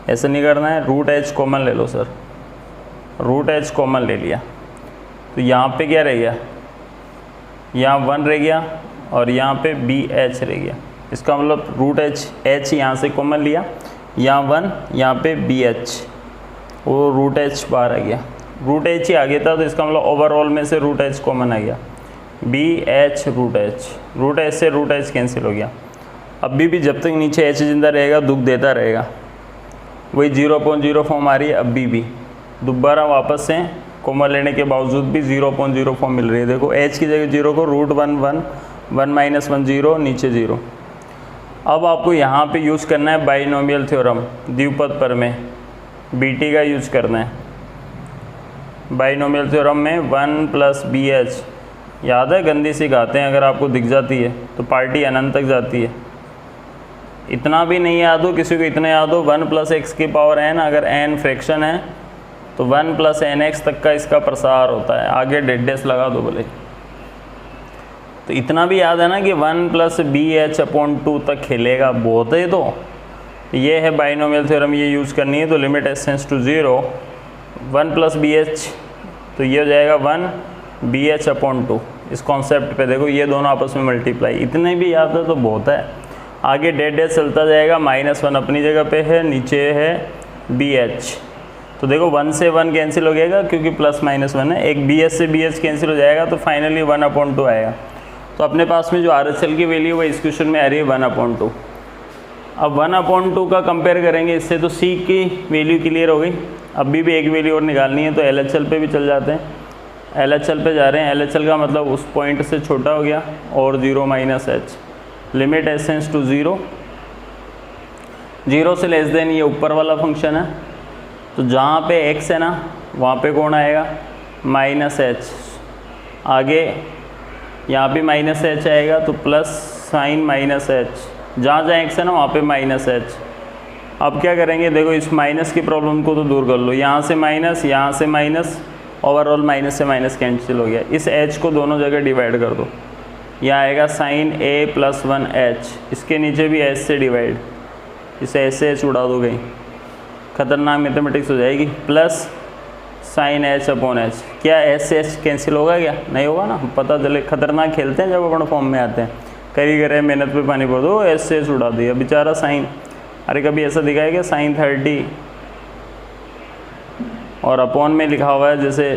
ऐसे नहीं करना है। रूट h कॉमन ले लो सर, रूट h कॉमन ले लिया तो यहाँ पे क्या रह गया, यहाँ 1 रह गया और यहाँ पे BH रह गया। इसका मतलब रूट h यहाँ से कॉमन लिया, यहाँ 1, यहाँ पे BH, वो रूट h बाहर आ गया, रूट h ही आ गया था, तो इसका मतलब ओवरऑल में से रूट h कॉमन आ गया, BH रूट h से रूट h कैंसिल हो गया। अभी भी जब तक नीचे h जिंदा रहेगा दुख देता रहेगा, वही 0.0 फॉर्म आ रही है अभी भी, दोबारा वापस से कॉमन लेने के बावजूद भी 0.0 फॉर्म मिल रही है। देखो h की जगह 0 को रूट 1 माइनस 1 0, नीचे 0। अब आपको यहाँ पे यूज़ करना है बाइनोमियल थ्योरम, द्विपद प्रमेय, BT का यूज करना है। बाइनोमियल थ्योरम में 1 प्लस BH, याद है गंदी सी गाते हैं, अगर आपको दिख जाती है तो पार्टी अनंत तक जाती है। इतना भी नहीं याद हो, किसी को इतना याद हो 1 + x की पावर n, अगर n फ्रैक्शन है तो 1 + nx तक का इसका प्रसार होता है, आगे डेड डैश लगा दो बोले। तो इतना भी याद है ना कि 1 + bh/2 तक खेलेगा, बहुत है। तो ये है बाइनोमियल थ्योरम, ये यूज़ करनी है। तो limit s tends to 0 1 + bh, तो ये हो जाएगा 1 bh/2। इस कॉन्सेप्ट पे देखो, ये दोनों आपस में मल्टीप्लाई, इतने भी याद है तो बहुत है। आगे डेड डैश चलता जाएगा, -1 अपनी जगह पे है, नीचे है bh। तो देखो 1 से 1 कैंसिल हो जाएगा क्योंकि +-1 है, एक bh से bh कैंसिल हो जाएगा, तो फाइनली 1/2 आएगा। तो अपने पास में जो RHL की वैल्यू वो इस क्वेश्चन में आ रही है 1/2। अब 1/2 का कंपेयर करेंगे इससे, तो C की वैल्यू क्लियर हो गई। अभी भी एक वैल्यू और निकालनी है, तो LHL पे भी चल जाते हैं। LHL पे जा रहे हैं, LHL का मतलब उस पॉइंट से छोटा हो गया, और 0 - h, limit s tends to 0, 0 से लेस देन ये ऊपर वाला फंक्शन है। तो जहाँ पे x है ना, वहाँ पे कौन आएगा, -h। आगे यहाँ पे -h आएगा, तो प्लस साइन -h, जहाँ जहाँ x है ना वहाँ पे -h। अब क्या करेंगे, देखो इस माइनस की प्रॉब्लम को तो दूर कर लो, यहाँ से माइनस, यहाँ से माइनस, ओवरऑल माइनस से माइनस कैंसिल हो गया। इस h को दोनों जगह डिवाइड कर दो, यहाँ आएगा साइन a + 1h, इसके नीचे भी h से डिवाइड, इसे h से h उड़ा दो गई, खतरनाक मैथमेटिक्स हो जाएगी, प्लस साइन h/h। क्या h से h कैंसिल होगा, क्या नहीं होगा ना, पता चले। खतरनाक खेलते हैं जब अपन फॉर्म में आते हैं, करी करे मेहनत पे पानी पड़ दो, h से h उड़ा दिया बेचारा साइन। अरे कभी ऐसा दिखाया क्या, साइन 30 और अपॉन में लिखा हुआ है जैसे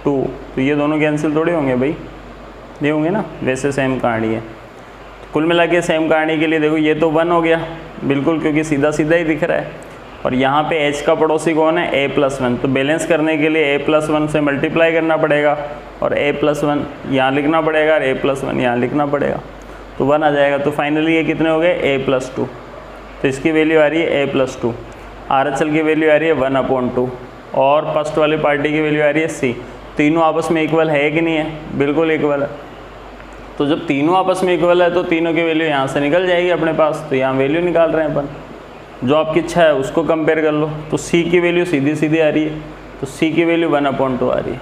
2, तो ये दोनों कैंसिल थोड़े होंगे भाई, ये होंगे ना। वैसे सेम कहानी है। कुल मिला के सेम कहानी के लिए देखो, ये तो 1 हो गया बिल्कुल, क्योंकि सीधा सीधा ही दिख रहा है। और यहाँ पे h का पड़ोसी कौन है, a + 1, तो बैलेंस करने के लिए a + 1 से मल्टीप्लाई करना पड़ेगा, और a + 1 यहाँ लिखना पड़ेगा, और a + 1 यहाँ लिखना पड़ेगा, तो 1 आ जाएगा। तो फाइनली ये कितने हो गए, a + 2, तो इसकी वैल्यू आ रही है a + 2। RHL की वैल्यू आ रही है 1/2, और फर्स्ट वाली पार्टी की वैल्यू आ रही है c। तीनों आपस में इक्वल है कि नहीं है, बिल्कुल इक्वल है। तो जब तीनों आपस में इक्वल है तो तीनों की वैल्यू यहाँ से निकल जाएगी अपने पास, तो यहाँ वैल्यू निकाल रहे हैं अपन, जो आपकी इच्छा है उसको कंपेयर कर लो। तो C की वैल्यू सीधी सीधी आ रही है, तो C की वैल्यू 1/2 आ रही है।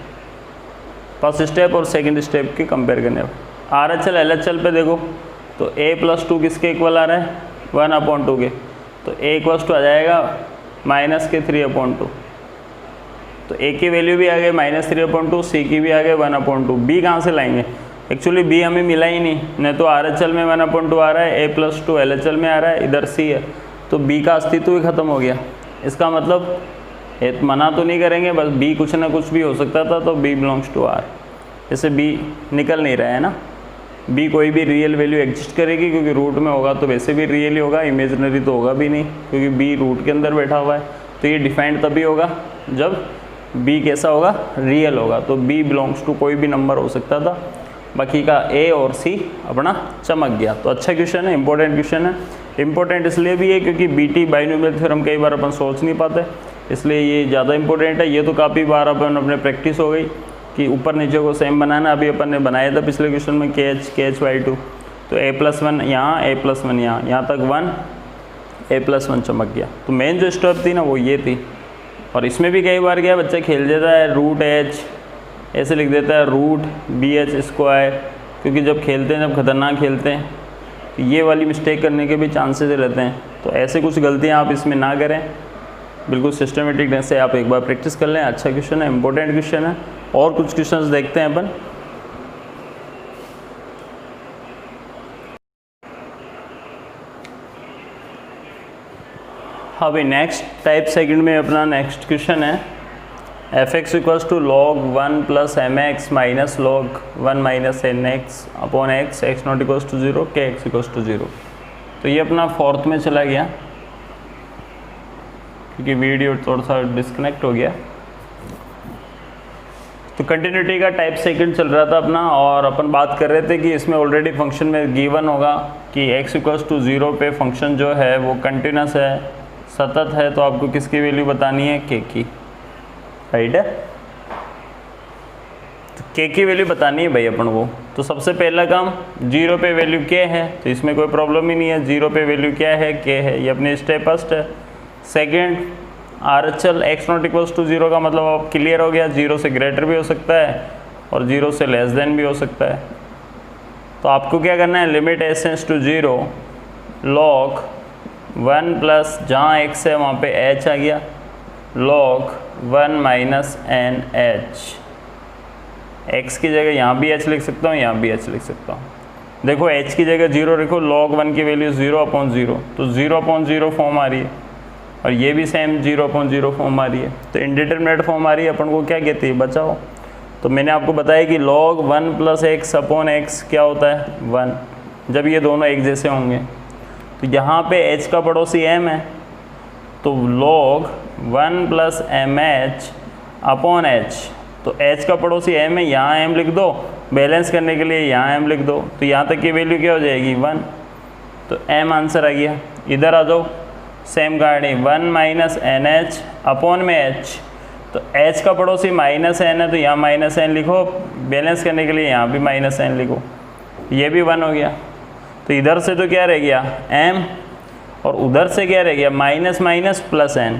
फर्स्ट स्टेप और सेकंड स्टेप की कंपेयर करने पर RHL LHL पे देखो, तो a + 2 किसके इक्वल आ रहा है, 1/2 के, तो a = आ जाएगा -3/2। तो a की वैल्यू भी आ गई -3/2, C की भी आ गई 1/2। b कहाँ से लाएंगे, एक्चुअली b हमें मिला ही नहीं तो RHL में 1/2 आ रहा है, a + 2 LHL में आ रहा है, इधर c है, तो b का अस्तित्व ही खत्म हो गया। इसका मतलब मना तो नहीं करेंगे, बस b कुछ ना कुछ भी हो सकता था, तो b बिलोंग्स टू r। जैसे b निकल नहीं रहा है ना, b कोई भी रियल वैल्यू एग्जिस्ट करेगी, क्योंकि रूट में होगा तो वैसे भी रियल ही होगा, इमेजिनरी तो होगा भी नहीं, क्योंकि b रूट के अंदर बैठा हुआ है। तो ये डिफाइंड तभी होगा जब b कैसा होगा, रियल होगा। तो b बिलोंग्स टू कोई भी नंबर हो सकता था, बाकी का a और c अपना चमक गया। तो अच्छा क्वेश्चन है, इंपॉर्टेंट क्वेश्चन है। इंपॉर्टेंट इसलिए भी है क्योंकि BT बाइनोमियल थ्योरम कई बार अपन सोच नहीं पाते, इसलिए ये ज़्यादा इंपॉर्टेंट है। ये तो काफ़ी बार अपन अपने प्रैक्टिस हो गई कि ऊपर नीचे को सेम बनाना। अभी अपन ने बनाया था पिछले क्वेश्चन में KH/2, तो a + 1 यहाँ, a + 1 यहाँ तक 1, a + 1 चमक गया। तो मेन जो स्टेप थी ना वो ये थी। और इसमें भी कई बार क्या बच्चा खेल देता है, √h ऐसे लिख देता है, √bh², क्योंकि जब खेलते हैं, जब खतरनाक खेलते हैं, तो ये वाली मिस्टेक करने के भी चांसेस रहते हैं। तो ऐसे कुछ गलतियाँ आप इसमें ना करें, बिल्कुल सिस्टमेटिक ढंग से आप एक बार प्रैक्टिस कर लें। अच्छा क्वेश्चन है, इंपॉर्टेंट क्वेश्चन है। और कुछ क्वेश्चंस देखते हैं अपन। अभी नेक्स्ट टाइप सेकंड में अपना नेक्स्ट क्वेश्चन है, f(x) = log 1 + mx - log 1 - nx/x, x0 = 0, kx = 0। तो ये अपना फोर्थ में चला गया, क्योंकि वीडियो थोड़ा सा डिस्कनेक्ट हो गया। तो कंटिन्यूटी का टाइप सेकंड चल रहा था अपना, और अपन बात कर रहे थे कि इसमें ऑलरेडी फंक्शन में गिवन होगा कि x = 0 पे फंक्शन जो है वो कंटिन्यूस है, सतत है। तो आपको किसकी वैल्यू बतानी है, k की, राइट है। तो के की वैल्यू बतानी है भाई अपन को। तो सबसे पहला काम, जीरो पे वैल्यू के है, तो इसमें कोई प्रॉब्लम ही नहीं है, जीरो पे वैल्यू क्या है, के है, ये अपने स्टेप फर्स्ट है। Second, RHL x not equals to zero का मतलब अब क्लियर हो गया, जीरो से ग्रेटर भी हो सकता है और जीरो से लेस देन भी हो सकता है। तो आपको क्या करना है, limit tends to zero log 1 plus जहाँ x है वहाँ पे h आ गया, log 1 minus n h. x की जगह यहाँ भी h लिख सकता हूँ, यहाँ भी h लिख सकता हूँ। देखो h की जगह जीरो लिखो, log 1 की वैल्यू 0/0, तो 0/0 फॉर्म आ रही है और ये भी सेम 0/0 फॉर्म आ रही है। तो इंडिटरमिनेट फॉर्म आ रही है, अपन को क्या कहती है, बचाओ। तो मैंने आपको बताया कि log 1 plus x upon x क्या होता है, 1, जब ये दोनों एक जैसे होंगे। तो यहाँ पे h का पड़ोसी m है, तो log 1 plus m h upon h, तो h का पड़ोसी m है, यहाँ m लिख दो, बैलेंस करने के लिए यहाँ m लिख दो, तो यहाँ तक की वैल्यू क्या हो जाएगी, 1। तो m आंसर आ गया। इधर आ जाओ, सेम कहानी, 1 माइनस एन एच अपॉन में h, तो h का पड़ोसी माइनस n है, तो यहाँ माइनस n लिखो, बैलेंस करने के लिए यहाँ भी माइनस n लिखो, ये भी 1 हो गया। तो इधर से तो क्या रह गया, m, और उधर से क्या रह गया, माइनस माइनस प्लस n,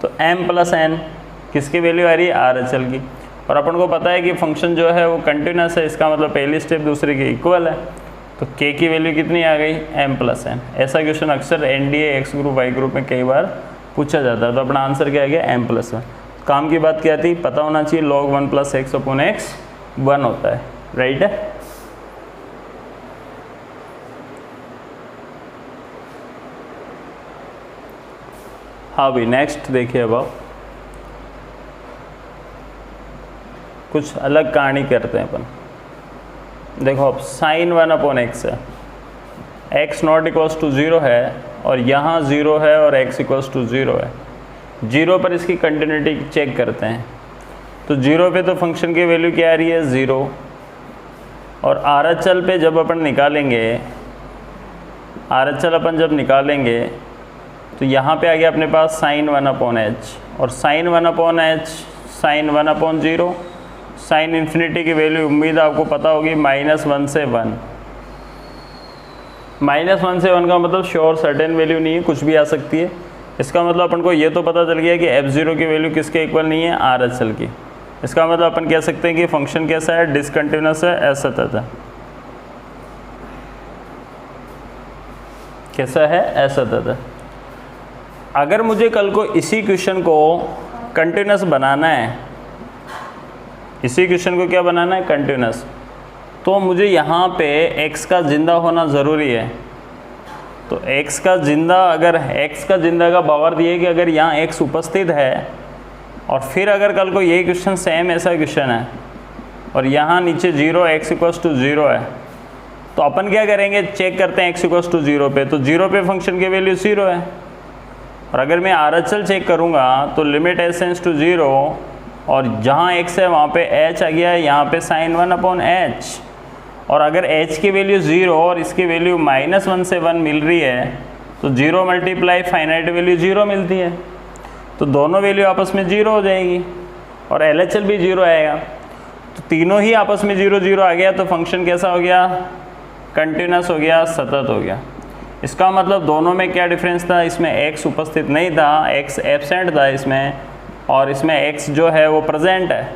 तो m प्लस n किसकी वैल्यू आ रही है, RHL की। और अपन को पता है कि फंक्शन जो है वो कंटिन्यूस है, इसका मतलब पहली स्टेप दूसरे के इक्वल है, तो k की वैल्यू कितनी आ गई, m प्लस n। ऐसा क्वेश्चन अक्सर NDA X group Y group में कई बार पूछा जाता है। तो अपना आंसर क्या आ गया, m प्लस n। काम की बात क्या थी, पता होना चाहिए log 1 plus x upon x 1 होता है, राइट है। हाँ भाई, नेक्स्ट देखिए, अब आप कुछ अलग कहानी करते हैं अपन। देखो अब साइन 1 अपॉन एक्स है, x नॉट इक्वल्स टू 0 है और यहाँ 0 है और x इक्वल्स टू 0 है। 0 पर इसकी कंटिन्यूटी चेक करते हैं, तो 0 पे तो फंक्शन की वैल्यू क्या आ रही है, 0, और RHL पे जब अपन निकालेंगे, RHL अपन जब निकालेंगे तो यहाँ पे आ गया अपने पास साइन 1 अपॉन एच, और sine 1 upon h sine 1 upon 0, sine infinity की वैल्यू उम्मीद आपको पता होगी -1 से 1। -1 से 1 का मतलब श्योर सर्टेन वैल्यू नहीं है, कुछ भी आ सकती है। इसका मतलब अपन को ये तो पता चल गया कि f0 की वैल्यू किसके इक्वल नहीं है, RHL की। इसका मतलब अपन कह सकते हैं कि फंक्शन कैसा है, डिसकंटिन्यूस है, असतत है। कैसा है, असतत है। अगर मुझे कल को इसी क्वेश्चन को कंटिन्यूस बनाना है, इसी क्वेश्चन को क्या बनाना है, कंटिन्यूस, तो मुझे यहाँ पे x का जिंदा होना ज़रूरी है। तो x का जिंदा, अगर x का जिंदा का पावर ये है कि अगर यहाँ x उपस्थित है और फिर अगर कल को ये क्वेश्चन सेम ऐसा क्वेश्चन है और यहाँ नीचे 0 x इक्वल्स टू 0 है, तो अपन क्या करेंगे, चेक करते हैं x इक्वल्स टू 0 पे, तो 0 पे फंक्शन की वैल्यू 0 है। और अगर मैं RHL चेक करूँगा तो लिमिट एसेंस टू 0, और जहाँ x है वहाँ पे h आ गया है, यहाँ पे साइन 1 अपॉन एच, और अगर h की वैल्यू 0 और इसकी वैल्यू -1 से 1 मिल रही है, तो 0 मल्टीप्लाई फाइनाइट वैल्यू 0 मिलती है, तो दोनों वैल्यू आपस में 0 हो जाएगी और LHL भी 0 आएगा। तो तीनों ही आपस में 0 0 आ गया, तो फंक्शन कैसा हो गया, कंटिन्यूस हो गया, सतत हो गया। इसका मतलब दोनों में क्या डिफरेंस था, इसमें x उपस्थित नहीं था, x एब्सेंट था इसमें, और इसमें x जो है वो प्रेजेंट है।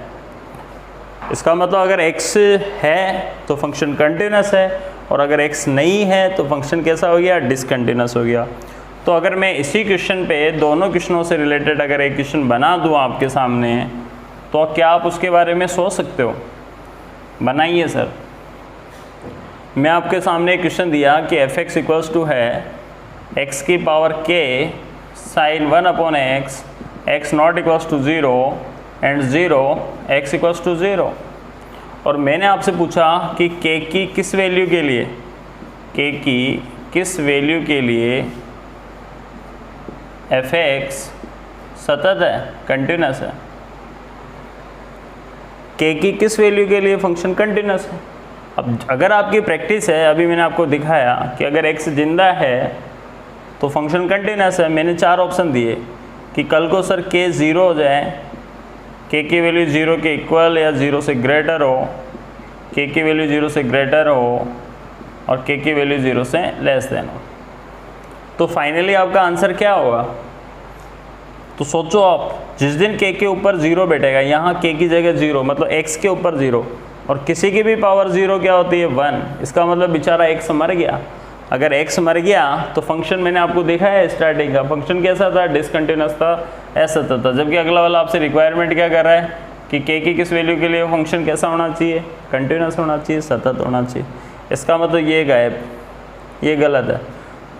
इसका मतलब अगर x है तो फंक्शन कंटिन्यूस है, और अगर x नहीं है तो फंक्शन कैसा हो गया, डिसकंटिन्यूस हो गया। तो अगर मैं इसी क्वेश्चन पे दोनों क्वेश्चनों से रिलेटेड अगर एक क्वेश्चन बना दूँ आपके सामने, तो क्या आप उसके बारे में सोच सकते हो, बनाइए सर। मैं आपके सामने एक क्वेश्चन दिया कि f(x) इक्वल्स टू है x की power k sine 1 upon x, x not equals to 0 and 0 x equals to 0, और मैंने आपसे पूछा कि k की किस वैल्यू के लिए, k की किस वैल्यू के लिए f(x) सतत है, कंटिन्यूस है। k की किस वैल्यू के लिए फंक्शन कंटिन्यूस है। अब अगर आपकी प्रैक्टिस है, अभी मैंने आपको दिखाया कि अगर x जिंदा है तो फंक्शन कंटिन्यूस है। मैंने 4 ऑप्शन दिए कि कल को सर k 0 हो जाए, के की वैल्यू 0 के इक्वल या 0 से ग्रेटर हो, के की वैल्यू 0 से ग्रेटर हो और के की वैल्यू 0 से लेस देन हो। तो फाइनली आपका आंसर क्या होगा? तो सोचो आप, जिस दिन के ऊपर 0 बैठेगा, यहाँ के की जगह 0 मतलब x के ऊपर 0 और किसी की भी पावर 0 क्या होती है 1, इसका मतलब बेचारा x मर गया। अगर x मर गया तो फंक्शन मैंने आपको देखा है स्टार्टिंग का फंक्शन कैसा था, डिसकंटिन्यूअस था, ऐसा था। जबकि अगला वाला आपसे रिक्वायरमेंट क्या कर रहा है कि k की किस वैल्यू के लिए फंक्शन कैसा होना चाहिए, कंटिन्यूअस होना चाहिए, सतत होना चाहिए। इसका मतलब ये गायब, ये गलत है।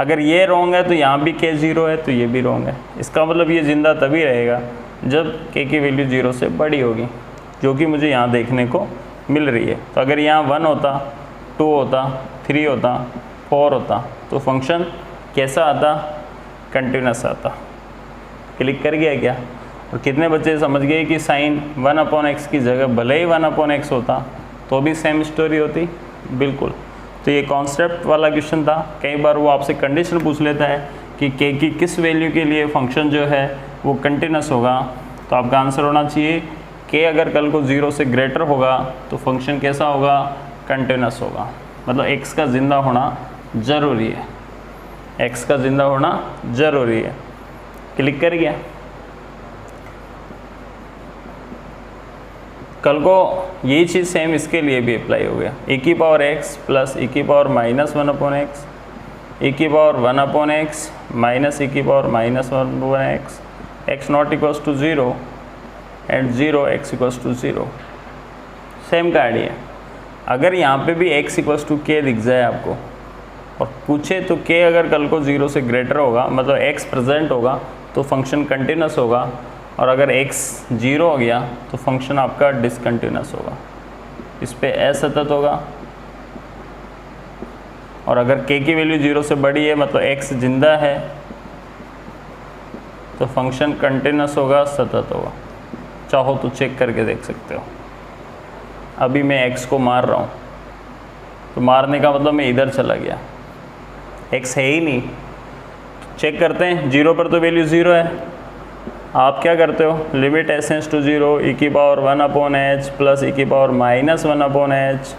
अगर ये रॉन्ग है तो यहाँ भी k 0 है तो ये भी रॉन्ग है। इसका मतलब ये ज़िंदा तभी रहेगा जब k की वैल्यू 0 से बड़ी होगी, जो कि मुझे यहाँ देखने को मिल रही है। तो अगर यहाँ 1 होता, 2 होता, 3 होता, 4 होता तो फंक्शन कैसा आता, कंटिन्यूअस आता। क्लिक कर गया क्या? और कितने बच्चे समझ गए कि साइन 1/x की जगह भले ही 1/x होता तो भी सेम स्टोरी होती? बिल्कुल। तो ये कॉन्सेप्ट वाला क्वेश्चन था। कई बार वो आपसे कंडीशन पूछ लेता है कि k की किस वैल्यू के लिए फंक्शन जो है वो कंटिन्यूअस होगा, तो आपका आंसर होना चाहिए k अगर कल को 0 से ग्रेटर होगा तो फंक्शन कैसा होगा, कंटिन्यूअस होगा। मतलब x का ज़िंदा होना ज़रूरी है, x का ज़िंदा होना ज़रूरी है। क्लिक कर गया? कल को यही चीज़ सेम इसके लिए भी अप्लाई हो गया। e की पावर x प्लस e की पावर -1/x, e की पावर 1/x माइनस e की power -1/x, x not equals to 0 and 0 x equals to 0। Same का आइडिया। अगर यहाँ पे भी x इक्वल्स टू k दिख जाए आपको और पूछे तो k अगर कल को 0 से ग्रेटर होगा, मतलब x प्रेजेंट होगा तो फंक्शन कंटिन्यूअस होगा, और अगर x 0 हो गया तो फंक्शन आपका डिसकंटिन्यूअस होगा, इस पे असतत होगा। और अगर k की वैल्यू 0 से बड़ी है मतलब x जिंदा है तो फंक्शन कंटिन्यूअस होगा, सतत होगा। चाहो तो चेक करके देख सकते हो। अभी मैं x को मार रहा हूँ तो मारने का मतलब मैं इधर चला गया, x है ही नहीं। चेक करते हैं, 0 पर तो वैल्यू 0 है। आप क्या करते हो, लिमिट एसेंस टू 0 e की पावर 1/h प्लस e की पावर -1/h,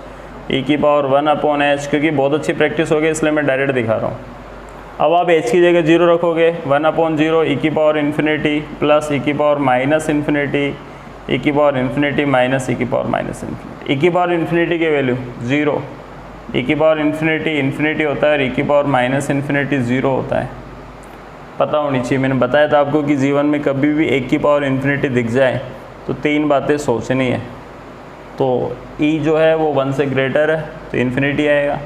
e की पावर 1/h, क्योंकि बहुत अच्छी प्रैक्टिस हो गई इसलिए मैं डायरेक्ट दिखा रहा हूँ। अब आप h की जगह 0 रखोगे, 1/0 e की पावर इन्फिनिटी प्लस e की पावर माइनस इन्फिनिटी, e की पावर इन्फिनिटी माइनस e की पावर माइनस इन्फिनिटी। e की पावर इन्फिनिटी की वैल्यू 0, e की पावर इन्फिनिटी इन्फिनिटी होता है और e की पावर माइनस इन्फिनिटी 0 होता है। पता होनी चाहिए, मैंने बताया था आपको कि जीवन में कभी भी 1 की पावर इन्फिनिटी दिख जाए तो 3 बातें सोचनी है। तो e जो है वो 1 से ग्रेटर है तो इन्फिनिटी आएगा,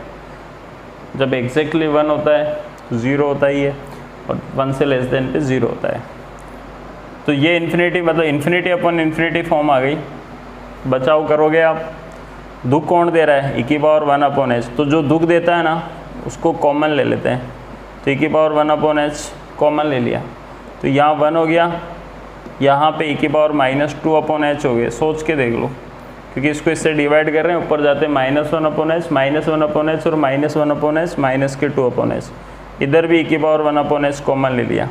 जब एग्जैक्टली 1 होता है तो 0 होता ही है, और 1 से लेस देन पे 0 होता है। तो ये इन्फिनिटी मतलब इन्फिनिटी अपॉन इन्फिनिटी फॉर्म आ गई। बचाव करोगे आप। दुख कौन दे रहा है, e की पावर 1/h, तो जो दुख देता है ना उसको कॉमन ले लेते हैं। तो e की पावर 1/h कॉमन ले लिया तो यहाँ 1 हो गया, यहाँ पे e की पावर -2/h हो गया। सोच के देख लो, क्योंकि इसको इससे डिवाइड कर रहे हैं, ऊपर जाते हैं -1/h, -1/h और -1/h माइनस के 2/h। इधर भी e की पावर 1/h कॉमन ले लिया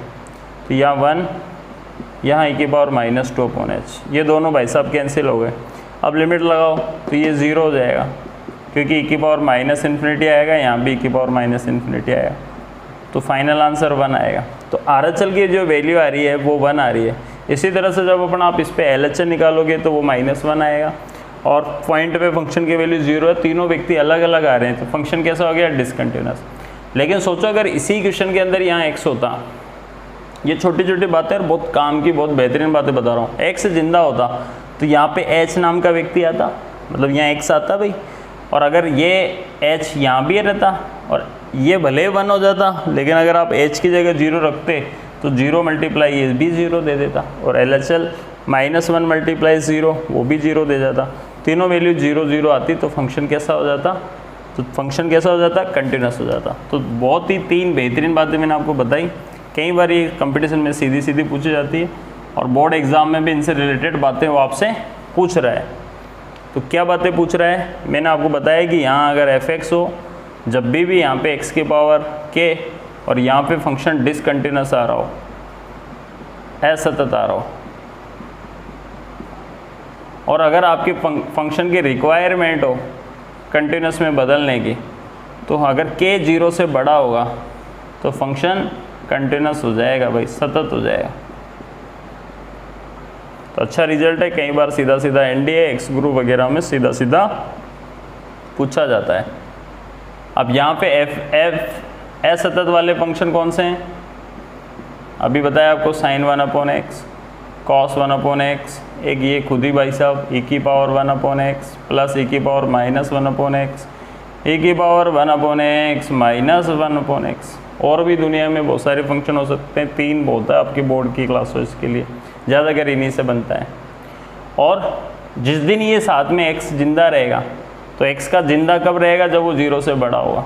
तो यहाँ 1, यहाँ e की पावर -2/h, ये दोनों भाई साहब कैंसिल हो गए। अब लिमिट लगाओ तो ये 0 हो जाएगा, क्योंकि e की पावर माइनस इन्फिनिटी आएगा, यहाँ भी e की पावर माइनस इन्फिनिटी आएगा, तो फाइनल आंसर 1 आएगा। तो RHL की जो वैल्यू आ रही है वो 1 आ रही है। इसी तरह से जब अपन आप इस पे LHL निकालोगे तो वो -1 आएगा, और पॉइंट पे फंक्शन की वैल्यू 0 है। तीनों व्यक्ति अलग अलग आ रहे हैं तो फंक्शन कैसा हो गया, डिसकंटिन्यूअस। लेकिन सोचो अगर इसी क्वेश्चन के अंदर यहाँ x होता, ये छोटी छोटी बातें और बहुत काम की बहुत बेहतरीन बातें बता रहा हूँ, x जिंदा होता तो यहाँ पे h नाम का व्यक्ति आता, मतलब यहाँ x आता भाई। और अगर ये h यहाँ भी रहता और ये भले 1 हो जाता, लेकिन अगर आप h की जगह 0 रखते तो 0 मल्टीप्लाई ये भी 0 दे देता, और LHL -1 मल्टीप्लाई 0 वो भी 0 दे जाता। तीनों वैल्यू 0 0 आती तो फंक्शन कैसा हो जाता, तो फंक्शन कैसा हो जाता, कंटिन्यूअस हो जाता। तो बहुत ही 3 बेहतरीन बातें मैंने आपको बताई। कई बार ये कंपटीशन में सीधी सीधी पूछी जाती है, और बोर्ड एग्ज़ाम में भी इनसे रिलेटेड बातें वो आपसे पूछ रहा है। तो क्या बातें पूछ रहा है, मैंने आपको बताया कि यहाँ अगर fx हो, जब भी यहाँ पे x की पावर k और यहाँ पे फंक्शन डिसकंटिन्यूअस आ रहा हो, असतत आ रहा हो, और अगर आपके फंक्शन की रिक्वायरमेंट हो कंटिन्यूस में बदलने की, तो अगर k 0 से बड़ा होगा तो फंक्शन कंटिन्यूस हो जाएगा भाई, सतत हो जाएगा। तो अच्छा रिजल्ट है। कई बार सीधा सीधा एनडीए एक्स ग्रुप वगैरह में सीधा सीधा पूछा जाता है। अब यहाँ पे एफ असतत वाले फंक्शन कौन से हैं? अभी बताया आपको, साइन 1/x, कॉस 1/x, एक ये खुद ही भाई साहब e की पावर 1/x प्लस e की पावर -1/x, e की पावर 1/x माइनस 1/x। और भी दुनिया में बहुत सारे फंक्शन हो सकते हैं, 3 बहुत है आपकी बोर्ड की क्लास हो इसके लिए, ज़्यादातर इन्हीं से बनता है। और जिस दिन ये साथ में x जिंदा रहेगा, तो x का जिंदा कब रहेगा? जब वो 0 से बड़ा होगा।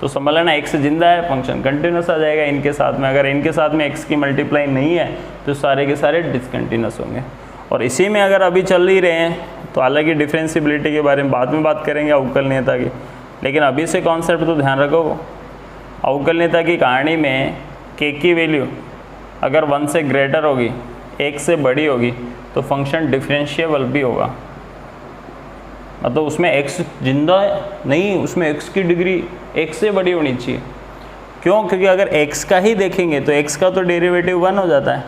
तो समझ लेना x जिंदा है, फंक्शन कंटिन्यूस आ जाएगा इनके साथ में। अगर इनके साथ में x की मल्टीप्लाई नहीं है तो सारे के सारे डिसकंटिन्यूस होंगे। और इसी में अगर अभी चल ही रहे हैं, तो हालांकि डिफरेंशिएबिलिटी के बारे में बाद में बात करेंगे अवकलनीयता की, लेकिन अभी से कॉन्सेप्ट तो ध्यान रखो। अवकलनीयता की कहानी में k की वैल्यू अगर 1 से ग्रेटर होगी, 1 से बड़ी होगी, तो फंक्शन डिफरेंशिएबल भी होगा। मतलब उसमें x जिंदा है नहीं, उसमें x की डिग्री 1 से बड़ी होनी चाहिए। क्यों? क्योंकि अगर x का ही देखेंगे तो x का तो डेरिवेटिव 1 हो जाता है,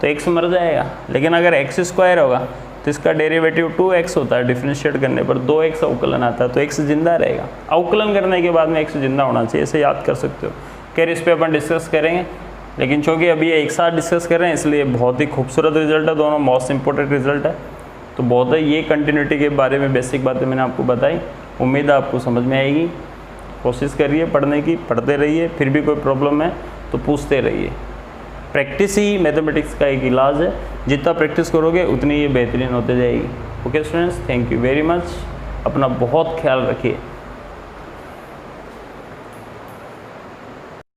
तो x मर जाएगा। लेकिन अगर x² होगा तो इसका डेरिवेटिव 2x होता है, डिफरेंशिएट करने पर 2x अवकलन आता है, तो x जिंदा रहेगा। अवकलन करने के बाद में x जिंदा होना चाहिए, इसे याद कर सकते हो। खैर इस पर अपन डिस्कस करेंगे, लेकिन चूँकि अभी ये एक साथ डिस्कस कर रहे हैं इसलिए बहुत ही खूबसूरत रिजल्ट है, दोनों मोस्ट इंपॉर्टेंट रिजल्ट है। तो बहुत है, ये कंटिन्यूटी के बारे में बेसिक बातें मैंने आपको बताई, उम्मीद है आपको समझ में आएगी। कोशिश करिए पढ़ने की, पढ़ते रहिए, फिर भी कोई प्रॉब्लम है तो पूछते रहिए। प्रैक्टिस ही मैथमेटिक्स का एक इलाज है, जितना प्रैक्टिस करोगे उतनी ये बेहतरीन होते जाएगी। Okay students, thank you very much, अपना बहुत ख्याल रखिए।